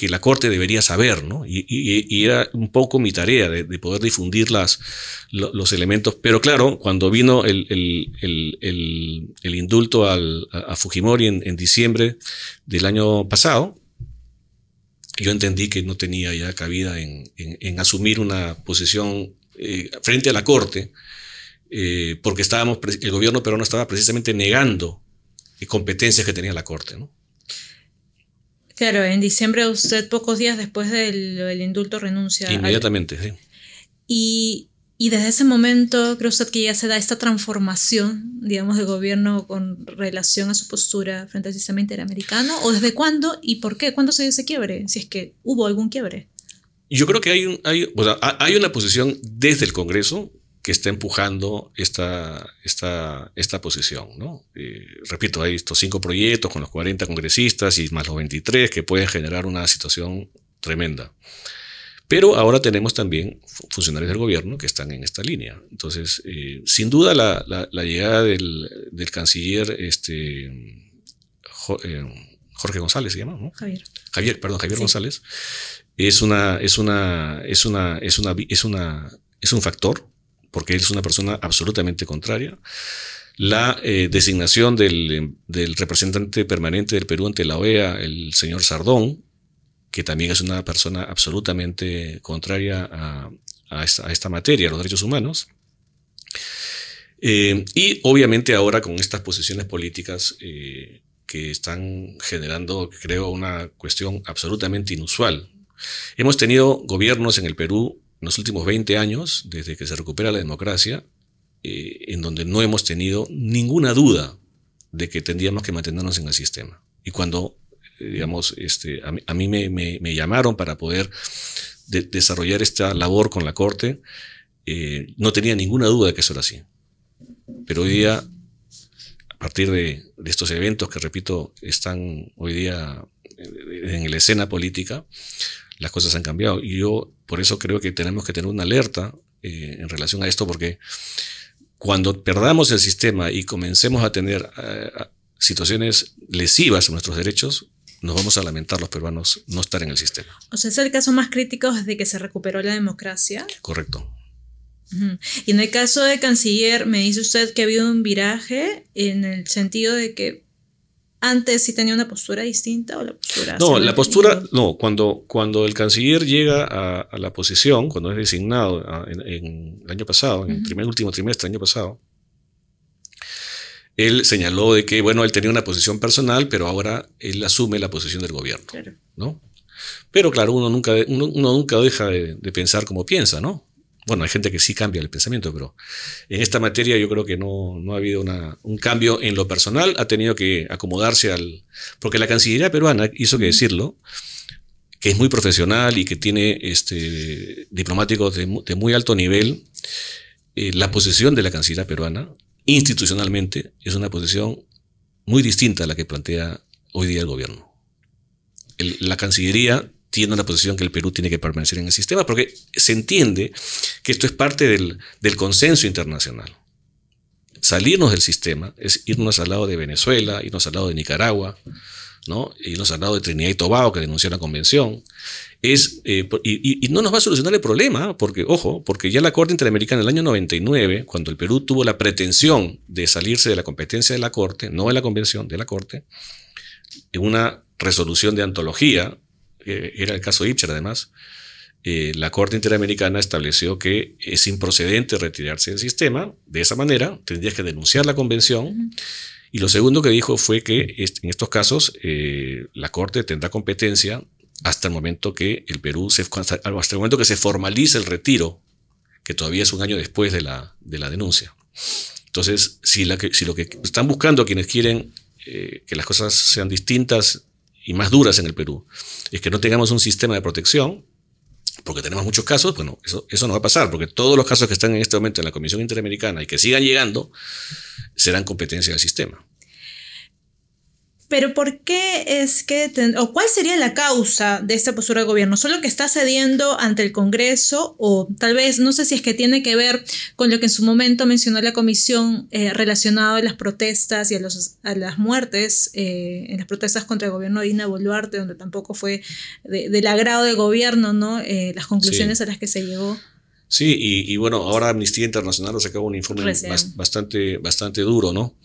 la Corte debería saber, ¿no? Y era un poco mi tarea de poder difundir los elementos. Pero claro, cuando vino el indulto a Fujimori en diciembre del año pasado, yo entendí que no tenía ya cabida en asumir una posición frente a la Corte, porque el gobierno peruano estaba precisamente negando competencias que tenía la Corte, ¿no? Claro, en diciembre usted, pocos días después del indulto, renuncia. Inmediatamente, sí. Y desde ese momento, ¿cree usted que ya se da esta transformación, digamos, del gobierno con relación a su postura frente al sistema interamericano? ¿O desde cuándo y por qué? ¿Cuándo se dio ese quiebre? Si es que hubo algún quiebre. Yo creo que hay una posición desde el Congreso que está empujando esta posición, ¿no? Repito, hay estos 5 proyectos con los 40 congresistas y más los 23 que pueden generar una situación tremenda. Pero ahora tenemos también funcionarios del gobierno que están en esta línea. Entonces, sin duda la llegada del canciller Jorge González, se llama, ¿no? Javier sí. González, es un factor, porque él es una persona absolutamente contraria. La designación del representante permanente del Perú ante la OEA, el señor Sardón, que también es una persona absolutamente contraria a esta materia, a los derechos humanos. Y obviamente ahora con estas posiciones políticas que están generando, creo, una cuestión absolutamente inusual. Hemos tenido gobiernos en el Perú en los últimos 20 años, desde que se recupera la democracia, en donde no hemos tenido ninguna duda de que tendríamos que mantenernos en el sistema. Y cuando, digamos, a mí me llamaron para poder desarrollar esta labor con la Corte, no tenía ninguna duda de que eso era así. Pero hoy día, a partir de estos eventos que, repito, están hoy día en la escena política, las cosas han cambiado. Y yo por eso creo que tenemos que tener una alerta en relación a esto, porque cuando perdamos el sistema y comencemos a tener situaciones lesivas a nuestros derechos, nos vamos a lamentar los peruanos no estar en el sistema. O sea, es el caso más crítico desde que se recuperó la democracia. Correcto. Y en el caso de canciller, me dice usted que ha habido un viraje en el sentido de que antes sí tenía una postura distinta o la postura... No, la postura, no, cuando el canciller llega a la posición, cuando es designado en el año pasado, en el último trimestre del año pasado, él señaló de que, bueno, él tenía una posición personal, pero ahora él asume la posición del gobierno, claro, ¿no? Pero claro, uno nunca deja de pensar como piensa, ¿no? Bueno, hay gente que sí cambia el pensamiento, pero en esta materia yo creo que no ha habido un cambio en lo personal. Ha tenido que acomodarse porque la Cancillería peruana, hizo que decirlo, que es muy profesional y que tiene diplomáticos de muy alto nivel. La posición de la Cancillería peruana, institucionalmente, es una posición muy distinta a la que plantea hoy día el gobierno. La Cancillería tiene una posición que el Perú tiene que permanecer en el sistema porque se entiende que esto es parte del consenso internacional. Salirnos del sistema es irnos al lado de Venezuela, irnos al lado de Nicaragua, ¿no? Irnos al lado de Trinidad y Tobago, que denunció la convención. Y no nos va a solucionar el problema, porque, ojo, porque ya la Corte Interamericana en el año 99, cuando el Perú tuvo la pretensión de salirse de la competencia de la Corte, no de la convención, de la Corte, en una resolución de antología, era el caso Ipcher además, la Corte Interamericana estableció que es improcedente retirarse del sistema. De esa manera tendrías que denunciar la convención. Y lo segundo que dijo fue que en estos casos la Corte tendrá competencia hasta el momento que el Perú hasta el momento que se formalice el retiro, que todavía es un año después de la denuncia. Entonces, si lo que están buscando quienes quieren que las cosas sean distintas y más duras en el Perú es que no tengamos un sistema de protección, porque tenemos muchos casos, bueno, eso no va a pasar, porque todos los casos que están en este momento en la Comisión Interamericana y que sigan llegando serán competencia del sistema. Pero ¿por qué es que, o cuál sería la causa de esta postura del gobierno? ¿Solo que está cediendo ante el Congreso? O tal vez, no sé si es que tiene que ver con lo que en su momento mencionó la comisión relacionado a las protestas y a las muertes, en las protestas contra el gobierno de Dina Boluarte, donde tampoco fue del agrado del gobierno, ¿no? Las conclusiones a las que se llegó. Sí, y bueno, ahora Amnistía Internacional ha sacado un informe bastante duro, ¿no?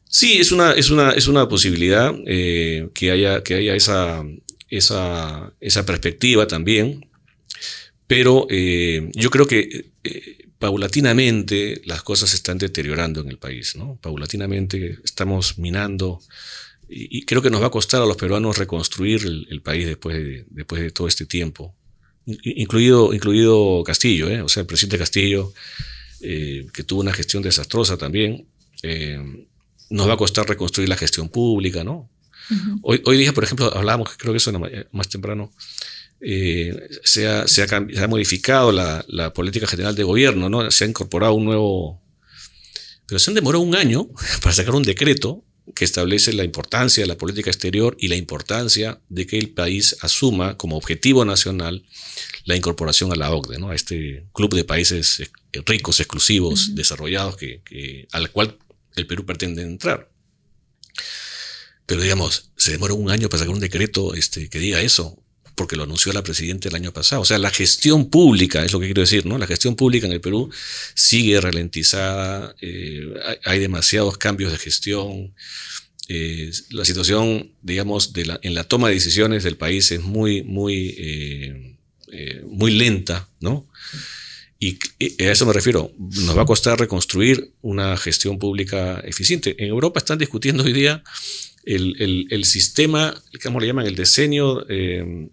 Sí, es una posibilidad que haya esa perspectiva también, pero yo creo que paulatinamente las cosas se están deteriorando en el país, ¿no? Paulatinamente estamos minando y creo que nos va a costar a los peruanos reconstruir el país después de todo este tiempo, incluido Castillo, o sea, el presidente Castillo, que tuvo una gestión desastrosa también. Nos va a costar reconstruir la gestión pública, ¿no? Hoy día, por ejemplo, hablábamos, creo que eso más temprano, se ha modificado la política general de gobierno, ¿no? Se ha incorporado un nuevo... Pero se han demorado un año para sacar un decreto que establece la importancia de la política exterior y la importancia de que el país asuma como objetivo nacional la incorporación a la OCDE, ¿no? A este club de países ricos, exclusivos, desarrollados, al cual el Perú pretende entrar. Pero digamos, se demoró un año para sacar un decreto que diga eso, porque lo anunció la presidenta el año pasado. O sea, la gestión pública, es lo que quiero decir, ¿no? La gestión pública en el Perú sigue ralentizada, hay demasiados cambios de gestión, la situación, digamos, en la toma de decisiones del país es muy lenta, ¿no? Y a eso me refiero, nos va a costar reconstruir una gestión pública eficiente. En Europa están discutiendo hoy día el sistema, ¿cómo le llaman? El diseño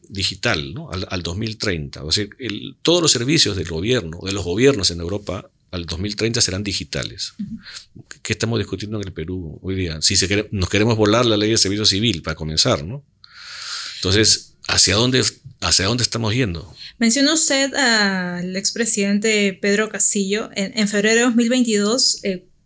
digital, ¿no? Al 2030. O sea, todos los servicios del gobierno, de los gobiernos en Europa, al 2030 serán digitales. ¿Qué estamos discutiendo en el Perú hoy día? Si nos queremos volar la ley de servicio civil, para comenzar, ¿no? Entonces, ¿hacia dónde estamos yendo? Menciona usted al expresidente Pedro Castillo. En febrero de 2022,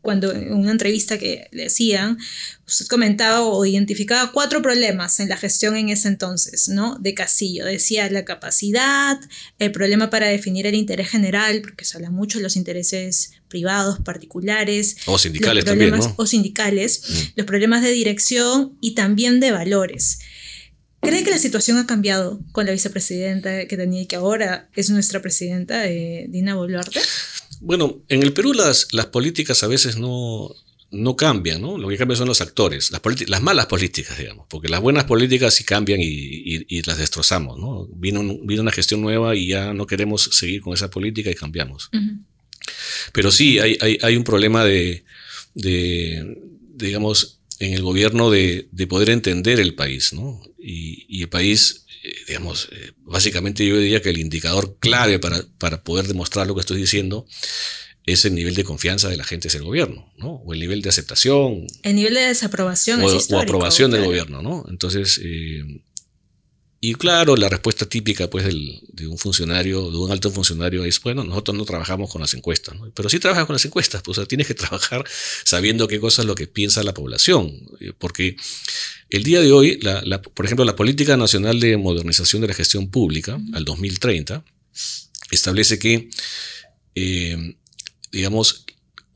cuando en una entrevista que le hacían, usted comentaba o identificaba 4 problemas en la gestión en ese entonces, ¿no? De Castillo. Decía la capacidad, el problema para definir el interés general, porque se habla mucho de los intereses privados, particulares. O sindicales también, ¿no? O sindicales, los problemas de dirección y también de valores. ¿Cree que la situación ha cambiado con la vicepresidenta que tenía y que ahora es nuestra presidenta, Dina Boluarte? Bueno, en el Perú las políticas a veces no cambian, ¿no? Lo que cambian son los actores, las malas políticas, digamos, porque las buenas políticas sí cambian y las destrozamos, ¿no? Vino una gestión nueva y ya no queremos seguir con esa política y cambiamos. Pero sí, hay un problema digamos, en el gobierno de poder entender el país, ¿no? Y el país, digamos, básicamente yo diría que el indicador clave para poder demostrar lo que estoy diciendo es el nivel de confianza de la gente hacia el gobierno, ¿no? O el nivel de aceptación. El nivel de desaprobación es histórico, o aprobación del gobierno, ¿no? Entonces, y claro, la respuesta típica pues de un funcionario, de un alto funcionario es, bueno, nosotros no trabajamos con las encuestas, ¿no? Pero sí trabajas con las encuestas, pues, o sea, tienes que trabajar sabiendo qué cosa es lo que piensa la población, porque el día de hoy, por ejemplo, la Política Nacional de Modernización de la Gestión Pública, al 2030, establece que, digamos,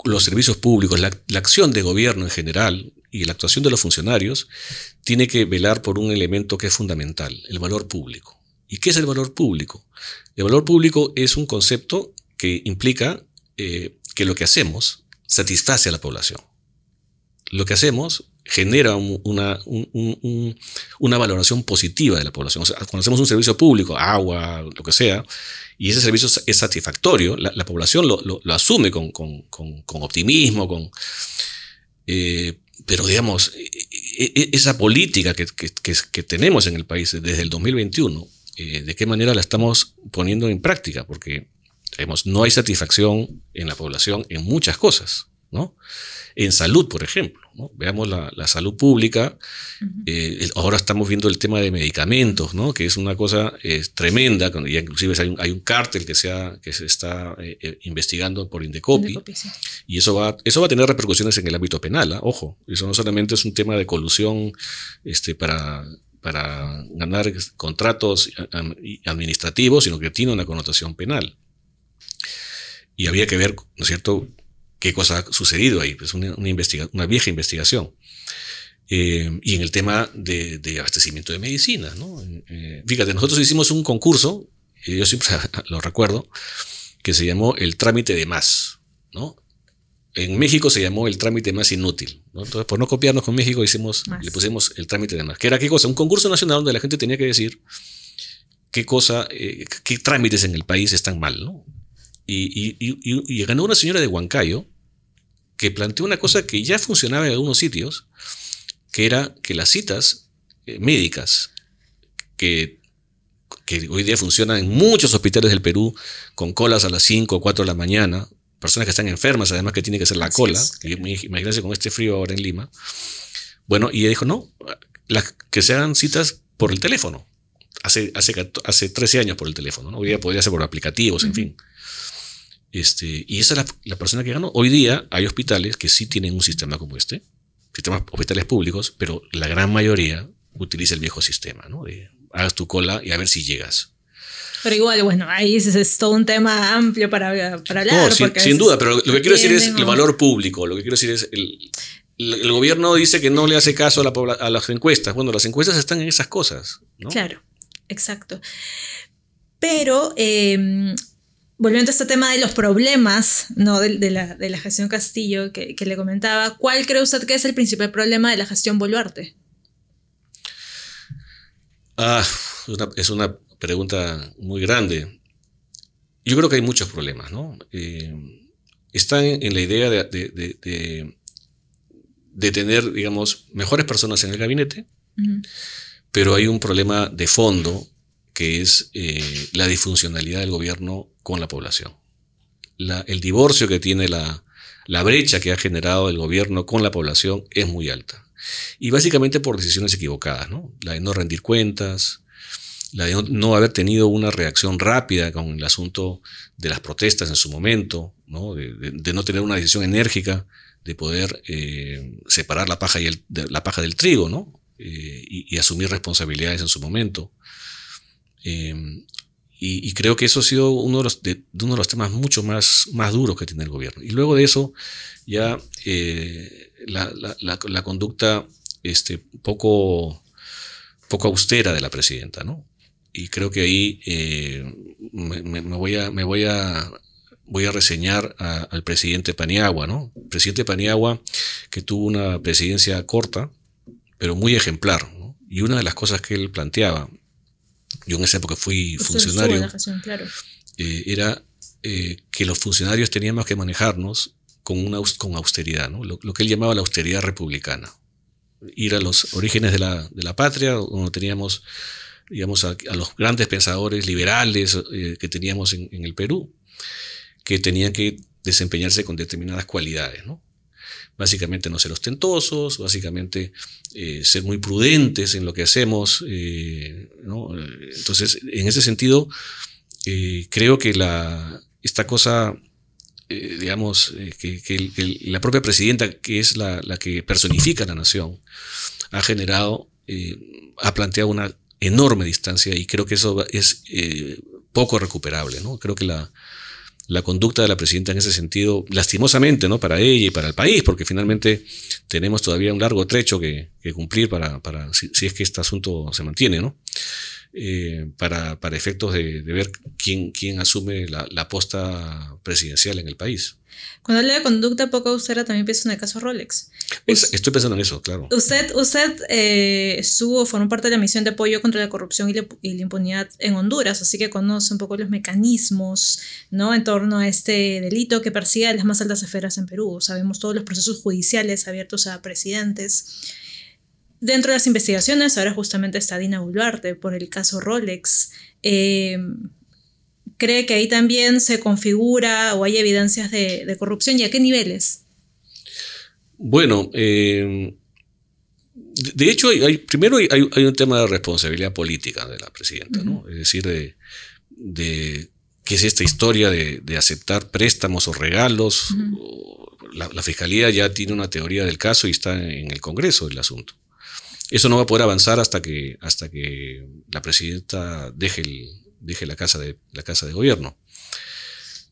los servicios públicos, la acción de gobierno en general y la actuación de los funcionarios tiene que velar por un elemento que es fundamental, el valor público. ¿Y qué es el valor público? El valor público es un concepto que implica que lo que hacemos satisface a la población. Lo que hacemos genera una valoración positiva de la población. O sea, cuando hacemos un servicio público, agua, lo que sea, y ese servicio es satisfactorio, la población lo asume con optimismo, pero digamos, esa política que tenemos en el país desde el 2021, ¿de qué manera la estamos poniendo en práctica? Porque digamos, no hay satisfacción en la población en muchas cosas, ¿no? En salud, por ejemplo, ¿no? Veamos la salud pública. Ahora estamos viendo el tema de medicamentos, ¿no? Que es una cosa tremenda. Ya inclusive hay un cártel que se está investigando por Indecopi. Sí. Y eso va a tener repercusiones en el ámbito penal, ¿eh? Ojo, eso no solamente es un tema de colusión para ganar contratos administrativos, sino que tiene una connotación penal. Y había que ver, ¿no es cierto?, qué cosa ha sucedido ahí. Pues una vieja investigación. Y en el tema de abastecimiento de medicinas, ¿no? Fíjate, nosotros hicimos un concurso, yo siempre lo recuerdo, que se llamó el trámite de más, ¿no? En México se llamó el trámite más inútil, ¿no? Entonces, por no copiarnos con México, le pusimos el trámite de más. ¿Que era qué cosa? Un concurso nacional donde la gente tenía que decir qué trámites en el país están mal, ¿no? Y ganó una señora de Huancayo que planteó una cosa que ya funcionaba en algunos sitios, que era que las citas médicas que hoy día funcionan en muchos hospitales del Perú con colas a las 5 o 4 de la mañana, personas que están enfermas además que tienen que hacer la cola, imagínense con este frío ahora en Lima. Bueno, y ella dijo, no, que se hagan citas por el teléfono. Hace 13 años por el teléfono, ¿no? Hoy día podría ser por aplicativos, en fin. Y esa es la persona que ganó. Hoy día hay hospitales que sí tienen un sistema como hospitales públicos, pero la gran mayoría utiliza el viejo sistema, ¿no? Hagas tu cola y a ver si llegas. Pero igual, bueno, ahí es todo un tema amplio para hablar. No, sin duda, pero lo que quiero decir es el valor público. Lo que quiero decir es el gobierno dice que no le hace caso a las encuestas. Bueno, las encuestas están en esas cosas, ¿no? Claro, exacto. Pero volviendo a este tema de los problemas, ¿no? de la gestión Castillo que le comentaba, ¿cuál cree usted que es el principal problema de la gestión Boluarte? Es una pregunta muy grande. Yo creo que hay muchos problemas, ¿no? Están en la idea de tener, digamos, mejores personas en el gabinete, pero hay un problema de fondo que es la disfuncionalidad del gobierno con la población. El divorcio que tiene la brecha que ha generado el gobierno con la población es muy alta. Y básicamente por decisiones equivocadas, ¿no? La de no rendir cuentas, la de no haber tenido una reacción rápida con el asunto de las protestas en su momento, ¿no? De no tener una decisión enérgica de poder separar la paja del trigo, ¿no? Y asumir responsabilidades en su momento. Y creo que eso ha sido uno de los temas mucho más duros que tiene el gobierno. Y luego de eso, ya la conducta poco austera de la presidenta, ¿no? Y creo que ahí voy a reseñar al presidente Paniagua, ¿no? El presidente Paniagua, que tuvo una presidencia corta, pero muy ejemplar, ¿no? Y una de las cosas que él planteaba, yo en esa época fui funcionario, claro. Era que los funcionarios teníamos que manejarnos con austeridad, ¿no? Lo que él llamaba la austeridad republicana. Ir a los orígenes de la patria, donde teníamos, digamos, a los grandes pensadores liberales que teníamos en el Perú, que tenían que desempeñarse con determinadas cualidades, ¿no? Básicamente no ser ostentosos, básicamente ser muy prudentes en lo que hacemos, ¿no? Entonces, en ese sentido, creo que esta cosa, digamos, que la propia presidenta, que es la que personifica a la nación, ha planteado una enorme distancia, y creo que eso es poco recuperable, ¿no? Creo que la conducta de la presidenta en ese sentido, lastimosamente, ¿no? Para ella y para el país, porque finalmente tenemos todavía un largo trecho que cumplir para si es que este asunto se mantiene, ¿no? Para efectos de ver quién asume la posta presidencial en el país. Cuando habla de conducta poco austera, también pienso en el caso Rolex. Estoy pensando en eso, claro. Usted formó parte de la misión de apoyo contra la corrupción y la impunidad en Honduras, así que conoce un poco los mecanismos, ¿no?, en torno a este delito que persigue a las más altas esferas en Perú. Sabemos todos los procesos judiciales abiertos a presidentes. Dentro de las investigaciones, ahora justamente está Dina Boluarte por el caso Rolex. ¿Cree que ahí también se configura o hay evidencias de corrupción, y a qué niveles? Bueno, de hecho, primero hay un tema de responsabilidad política de la presidenta, ¿no? Es decir, de qué es esta historia de aceptar préstamos o regalos. La Fiscalía ya tiene una teoría del caso y está en el Congreso el asunto. Eso no va a poder avanzar hasta que la presidenta deje la casa de gobierno.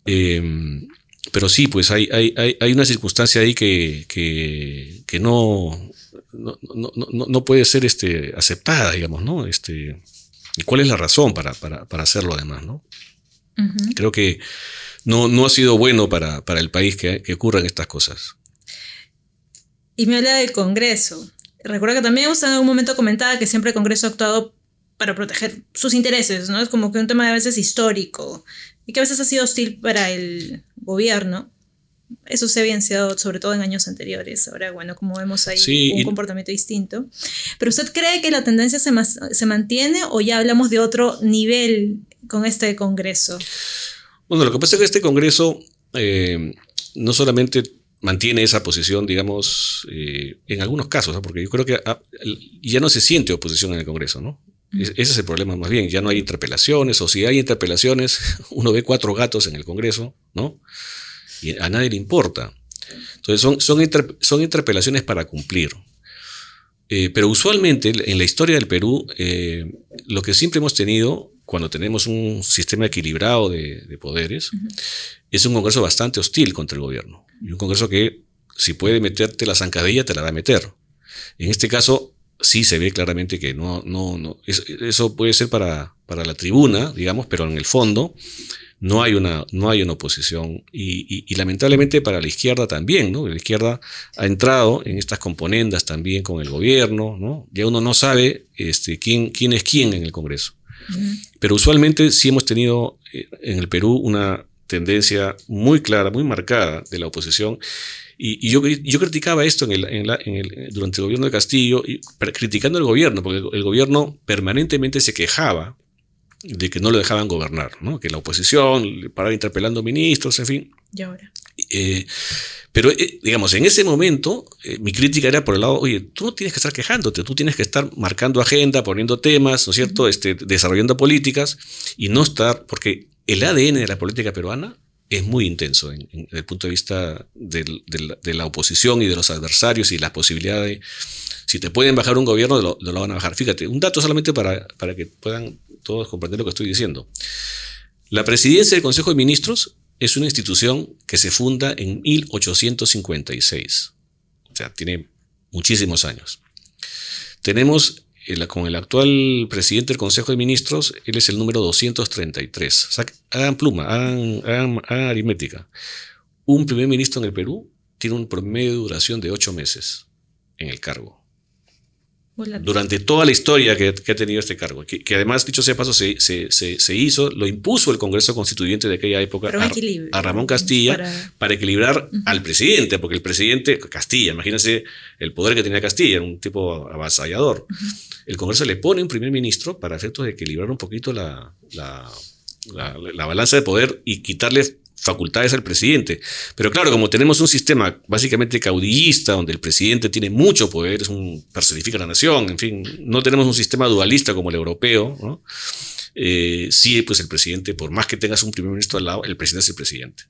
Pero sí, pues hay una circunstancia ahí que no puede ser aceptada, digamos, ¿no? ¿Y cuál es la razón para hacerlo además, ¿no? Creo que no ha sido bueno para el país que ocurran estas cosas. Y me habla del Congreso. Recuerdo que también usted en algún momento comentaba que siempre el Congreso ha actuado para proteger sus intereses, ¿no? Es como que un tema a veces histórico y que a veces ha sido hostil para el gobierno. Eso se ha evidenciado sobre todo en años anteriores. Ahora, bueno, como vemos ahí, un comportamiento distinto. Pero ¿usted cree que la tendencia se mantiene o ya hablamos de otro nivel con este Congreso? Bueno, lo que pasa es que este Congreso no solamente mantiene esa posición, digamos, en algunos casos, ¿no? Porque yo creo que ya no se siente oposición en el Congreso, ¿no? Ese es el problema más bien. Ya no hay interpelaciones, o si hay interpelaciones, uno ve 4 gatos en el Congreso, ¿no? Y a nadie le importa. Entonces son interpelaciones para cumplir. Pero usualmente en la historia del Perú, lo que siempre hemos tenido, cuando tenemos un sistema equilibrado de poderes, es un Congreso bastante hostil contra el gobierno. Y un Congreso que, si puede meterte la zancadilla, te la va a meter. En este caso, sí se ve claramente que eso puede ser para la tribuna, digamos, pero en el fondo no hay una oposición. Y lamentablemente para la izquierda también, ¿no? La izquierda ha entrado en estas componendas también con el gobierno, ¿no? Ya uno no sabe quién es quién en el Congreso. Pero usualmente sí hemos tenido en el Perú una tendencia muy clara, muy marcada de la oposición. Y yo criticaba esto durante el gobierno de Castillo, criticando al gobierno, porque el gobierno permanentemente se quejaba de que no lo dejaban gobernar, ¿no? Que la oposición paraba interpelando ministros, en fin. Y ahora. Pero, digamos, en ese momento, mi crítica era por el lado, oye, tú no tienes que estar quejándote, tú tienes que estar marcando agenda, poniendo temas, ¿no es cierto?, desarrollando políticas y no estar, porque el ADN de la política peruana es muy intenso desde el punto de vista de la oposición y de los adversarios y las posibilidades. Si te pueden bajar un gobierno, lo van a bajar. Fíjate, un dato solamente para que puedan todos comprender lo que estoy diciendo. La presidencia del Consejo de Ministros es una institución que se funda en 1856. O sea, tiene muchísimos años. Tenemos, con el actual presidente del Consejo de Ministros, él es el número 233. O sea, hagan pluma, hagan aritmética. Un primer ministro en el Perú tiene un promedio de duración de 8 meses en el cargo. Durante toda la historia que ha tenido este cargo, que además, dicho sea de paso, se hizo, lo impuso el Congreso Constituyente de aquella época a Ramón Castilla para equilibrar al presidente, porque el presidente, Castilla, imagínense el poder que tenía Castilla, era un tipo avasallador. El Congreso le pone un primer ministro para efectos de equilibrar un poquito la balanza de poder y quitarle facultades al presidente. Pero claro, como tenemos un sistema básicamente caudillista, donde el presidente tiene mucho poder, personifica a la nación, en fin, no tenemos un sistema dualista como el europeo, ¿no? Sí, pues el presidente, por más que tengas un primer ministro al lado, el presidente es el presidente.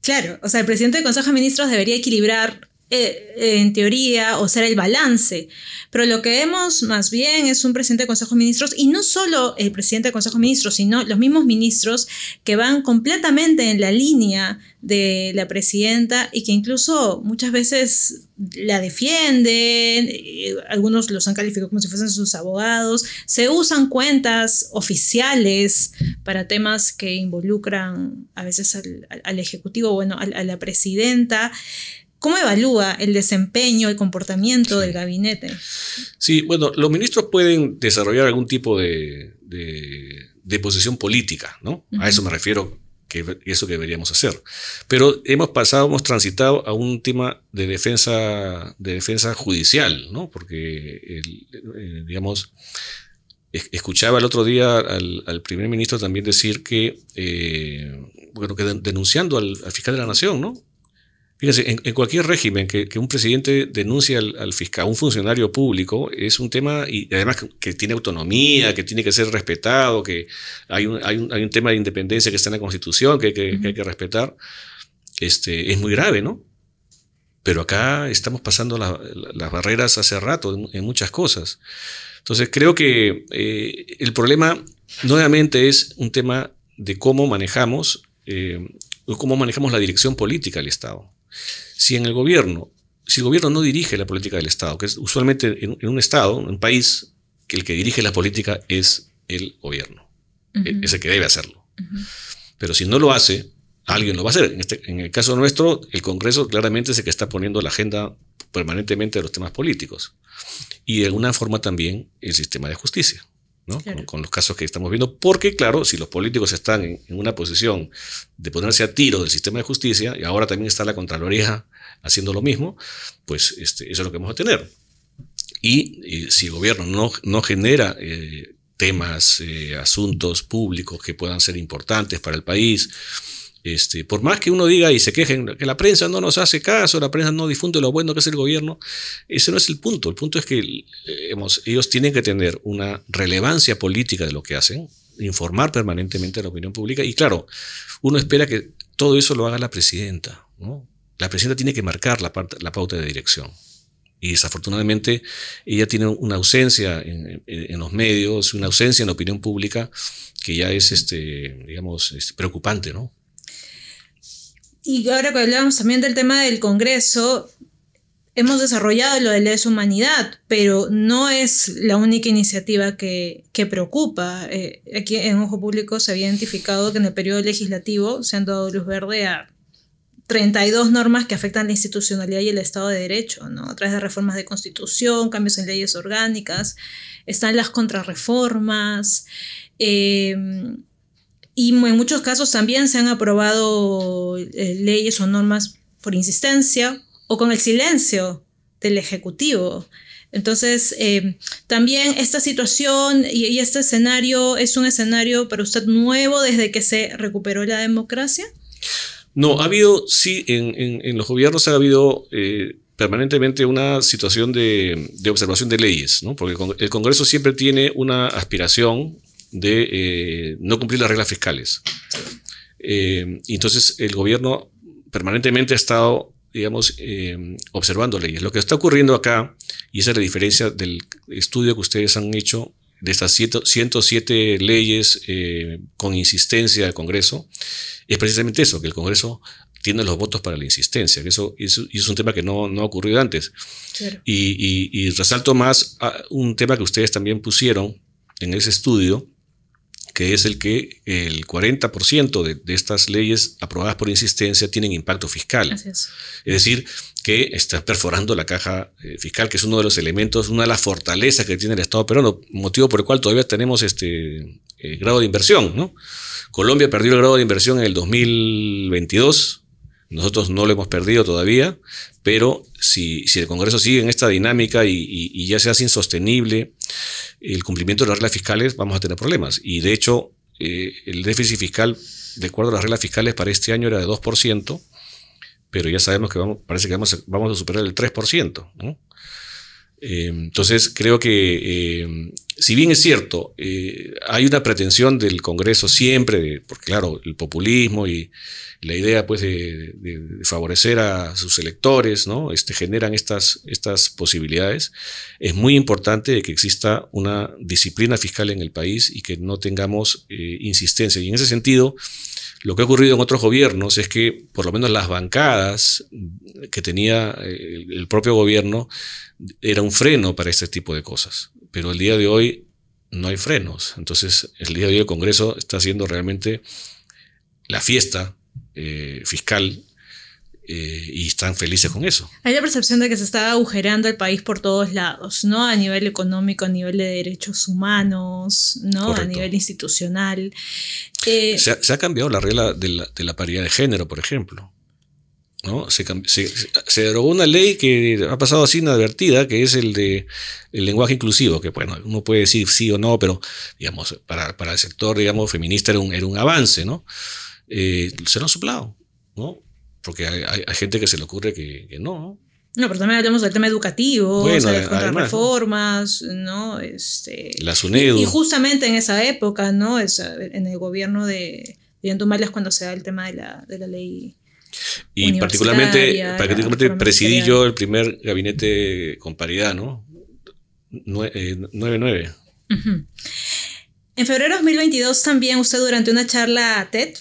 Claro, o sea, el presidente del Consejo de Ministros debería equilibrar en teoría, o ser el balance. Pero lo que vemos más bien es un presidente del Consejo de Ministros, y no solo el presidente del Consejo de Ministros, sino los mismos ministros que van completamente en la línea de la presidenta y que incluso muchas veces la defienden, algunos los han calificado como si fuesen sus abogados, se usan cuentas oficiales para temas que involucran a veces al Ejecutivo, bueno, a la presidenta. ¿Cómo evalúa el desempeño, el comportamiento del gabinete? Sí, bueno, los ministros pueden desarrollar algún tipo de posición política, ¿no? A eso me refiero, que eso que deberíamos hacer. Pero hemos transitado a un tema de defensa judicial, ¿no? Porque, digamos, escuchaba el otro día al primer ministro también decir que denunciando al fiscal de la Nación, ¿no? Fíjense, en cualquier régimen que un presidente denuncie al fiscal, a un funcionario público, es un tema, y además que tiene autonomía, que tiene que ser respetado, que hay un tema de independencia que está en la Constitución, que hay que respetar, es muy grave, ¿no? Pero acá estamos pasando las barreras hace rato en muchas cosas. Entonces creo que el problema nuevamente es un tema de cómo manejamos la dirección política del Estado. Si el gobierno no dirige la política del Estado, que es usualmente en un Estado, en un país, que el que dirige la política es el gobierno. Es el que debe hacerlo. Pero si no lo hace, alguien lo va a hacer. En el caso nuestro, el Congreso claramente es el que está poniendo la agenda permanentemente de los temas políticos. Y de alguna forma también el sistema de justicia, ¿no? Claro. Con los casos que estamos viendo, porque claro, si los políticos están en una posición de ponerse a tiro del sistema de justicia, y ahora también está la Contraloría haciendo lo mismo, pues eso es lo que vamos a tener. Y si el gobierno no genera temas, asuntos públicos que puedan ser importantes para el país, por más que uno diga y se quejen que la prensa no nos hace caso, la prensa no difunde lo bueno que es el gobierno, ese no es el punto. El punto es que ellos tienen que tener una relevancia política de lo que hacen, informar permanentemente a la opinión pública, y claro, uno espera que todo eso lo haga la presidenta, ¿no? La presidenta tiene que marcar la pauta de dirección, y desafortunadamente ella tiene una ausencia en los medios, una ausencia en la opinión pública que ya es preocupante, ¿no? Y ahora que hablamos también del tema del Congreso, hemos desarrollado lo de lesa humanidad, pero no es la única iniciativa que preocupa. Aquí en Ojo Público se había identificado que en el periodo legislativo se han dado luz verde a 32 normas que afectan la institucionalidad y el Estado de Derecho, ¿no? A través de reformas de constitución, cambios en leyes orgánicas, están las contrarreformas, y en muchos casos también se han aprobado leyes o normas por insistencia o con el silencio del Ejecutivo. Entonces, también esta situación y este escenario es un escenario para usted nuevo desde que se recuperó la democracia. No, ha habido, sí, en los gobiernos ha habido permanentemente una situación de observación de leyes, ¿no? Porque el Congreso siempre tiene una aspiración de no cumplir las reglas fiscales. Y entonces el gobierno permanentemente ha estado, digamos, observando leyes. Lo que está ocurriendo acá, y esa es la diferencia del estudio que ustedes han hecho de estas 107 leyes con insistencia del Congreso, es precisamente eso, que el Congreso tiene los votos para la insistencia, que eso es un tema que no ha ocurrido antes. Claro. Y resalto más un tema que ustedes también pusieron en ese estudio, que es el que el 40% de estas leyes aprobadas por insistencia tienen impacto fiscal. Así es. Es decir, que está perforando la caja fiscal, que es uno de los elementos, una de las fortalezas que tiene el Estado peruano, motivo por el cual todavía tenemos grado de inversión, ¿no? Colombia perdió el grado de inversión en el 2022, nosotros no lo hemos perdido todavía, pero si el Congreso sigue en esta dinámica y ya se hace insostenible el cumplimiento de las reglas fiscales, vamos a tener problemas. Y de hecho, el déficit fiscal, de acuerdo a las reglas fiscales, para este año era de 2%, pero ya sabemos que parece que vamos a superar el 3%, ¿no? Entonces, creo que, si bien es cierto, hay una pretensión del Congreso siempre, porque claro, el populismo y la idea pues de favorecer a sus electores, ¿no? Generan estas posibilidades. Es muy importante de que exista una disciplina fiscal en el país y que no tengamos insistencia. Y en ese sentido, lo que ha ocurrido en otros gobiernos es que por lo menos las bancadas que tenía el propio gobierno era un freno para este tipo de cosas. Pero el día de hoy no hay frenos. Entonces, el día de hoy el Congreso está haciendo realmente la fiesta fiscal y están felices con eso. Hay la percepción de que se está agujereando el país por todos lados, ¿no? A nivel económico, a nivel de derechos humanos, ¿no? Correcto. A nivel institucional. Se ha cambiado la regla de la paridad de género, por ejemplo, ¿no? Se derogó una ley que ha pasado así inadvertida, que es el lenguaje inclusivo, que bueno, uno puede decir sí o no, pero digamos, para el sector, digamos, feminista era un avance, ¿no? Se lo han soplado, ¿no? Porque hay gente que se le ocurre que no. No, pero también hablamos del tema educativo, bueno, o sea, de contrarreformas, ¿no? La SUNEDU. Y justamente en esa época, ¿no? En el gobierno de Yantumala es cuando se da el tema de la ley. Y particularmente presidí yo el primer gabinete con paridad, ¿no? 9-9. Uh-huh. En febrero de 2022 también usted, durante una charla TED,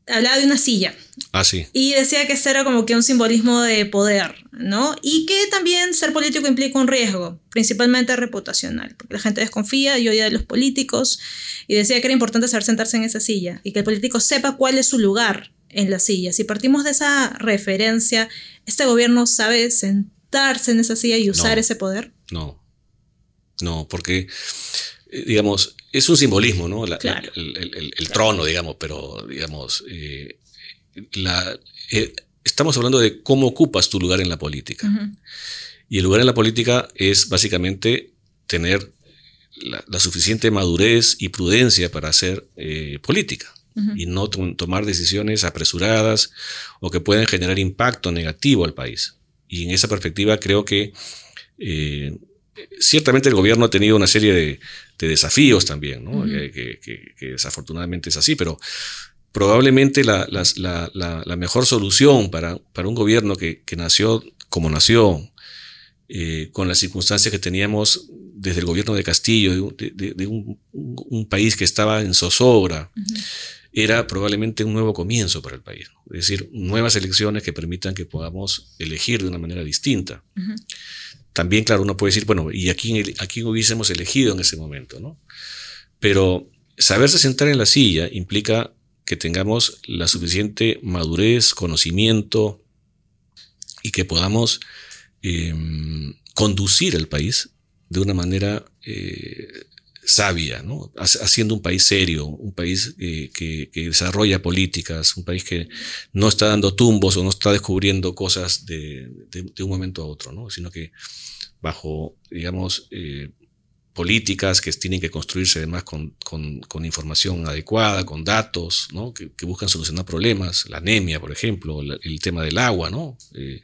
hablaba de una silla. Ah, sí. Y decía que este era como que un simbolismo de poder, ¿no? Y que también ser político implica un riesgo, principalmente reputacional, porque la gente desconfía y odia de los políticos, y decía que era importante saber sentarse en esa silla y que el político sepa cuál es su lugar en la silla. Si partimos de esa referencia, ¿este gobierno sabe sentarse en esa silla y usar ese poder? No, porque, digamos, es un simbolismo, ¿no? Claro. El trono, digamos, pero, digamos, estamos hablando de cómo ocupas tu lugar en la política. Uh-huh. Y el lugar en la política es básicamente tener la suficiente madurez y prudencia para hacer política. Uh-huh. Y no tomar decisiones apresuradas o que puedan generar impacto negativo al país. Y en esa perspectiva creo que ciertamente el gobierno ha tenido una serie de desafíos también, ¿no? Uh-huh. que desafortunadamente es así, pero probablemente la mejor solución para un gobierno que nació como nació, con las circunstancias que teníamos desde el gobierno de Castillo, de un país que estaba en zozobra, uh-huh, era probablemente un nuevo comienzo para el país, ¿no? Es decir, nuevas elecciones que permitan que podamos elegir de una manera distinta. Uh-huh. También, claro, uno puede decir, bueno, ¿y a quién hubiésemos elegido en ese momento, ¿no? Pero saberse sentar en la silla implica que tengamos la suficiente madurez, conocimiento y que podamos conducir el país de una manera sabia, ¿no? Haciendo un país serio, un país que desarrolla políticas, un país que no está dando tumbos o no está descubriendo cosas de un momento a otro, ¿no? Sino que bajo, digamos, políticas que tienen que construirse además con información adecuada, con datos, ¿no? que buscan solucionar problemas, la anemia, por ejemplo, el tema del agua, ¿no? En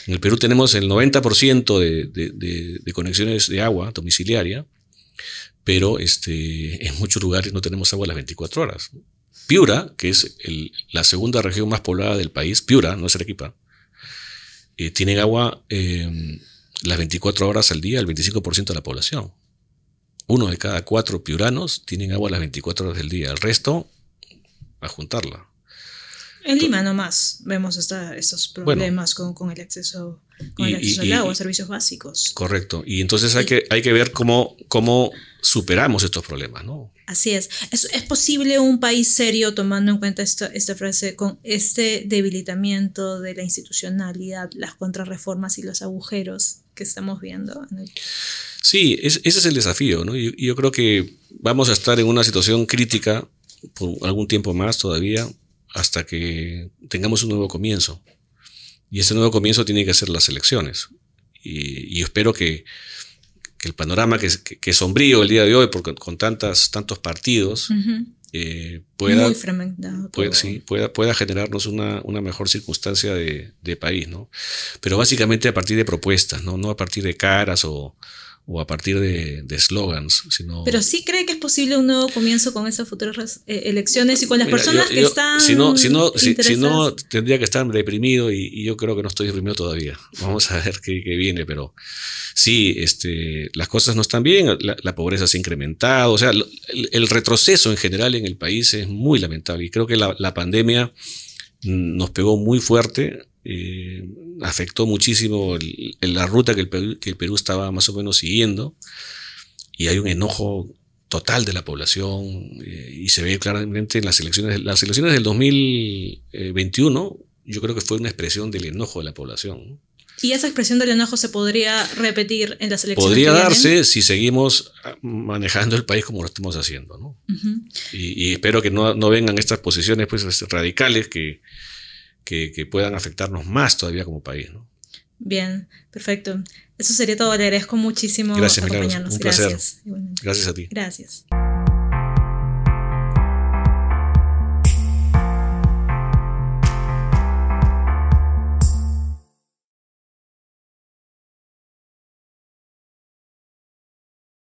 el Perú tenemos el 90% de conexiones de agua domiciliaria, pero en muchos lugares no tenemos agua a las 24 horas. Piura, que es la segunda región más poblada del país, Piura, no es Arequipa, tienen agua las 24 horas al día, el 25% de la población. 1 de cada 4 piuranos tienen agua las 24 horas del día. El resto, a juntarla. En Lima nomás vemos estos problemas con el acceso, al agua, servicios básicos. Correcto. Y entonces hay que ver cómo superamos estos problemas, ¿no? Así es. ¿Es posible un país serio, tomando en cuenta esta frase, con este debilitamiento de la institucionalidad, las contrarreformas y los agujeros que estamos viendo? Sí, ese es el desafío, ¿no? Yo creo que vamos a estar en una situación crítica por algún tiempo más todavía, hasta que tengamos un nuevo comienzo. Y ese nuevo comienzo tiene que ser las elecciones. Y espero que el panorama que es sombrío el día de hoy con tantos partidos pueda generarnos una mejor circunstancia de país, ¿no? Pero básicamente a partir de propuestas, no a partir de caras o a partir de eslogans, sino... Pero sí cree que es posible un nuevo comienzo con esas futuras elecciones y con las personas que están si no, tendría que estar deprimido y yo creo que no estoy deprimido todavía. Vamos a ver qué viene, pero sí, las cosas no están bien, la pobreza se ha incrementado, o sea, el retroceso en general en el país es muy lamentable y creo que la pandemia nos pegó muy fuerte. Afectó muchísimo la ruta que el Perú estaba más o menos siguiendo y hay un enojo total de la población y se ve claramente en las elecciones del 2021. Yo creo que fue una expresión del enojo de la población, ¿no? ¿Y esa expresión del enojo se podría repetir en las elecciones? Podría darse si seguimos manejando el país como lo estamos haciendo, ¿no? Uh-huh. Y espero que no vengan estas posiciones pues radicales que puedan afectarnos más todavía como país, ¿no? Bien, perfecto. Eso sería todo. Le agradezco muchísimo. Gracias, Milagros. Un placer. Gracias a ti. Gracias.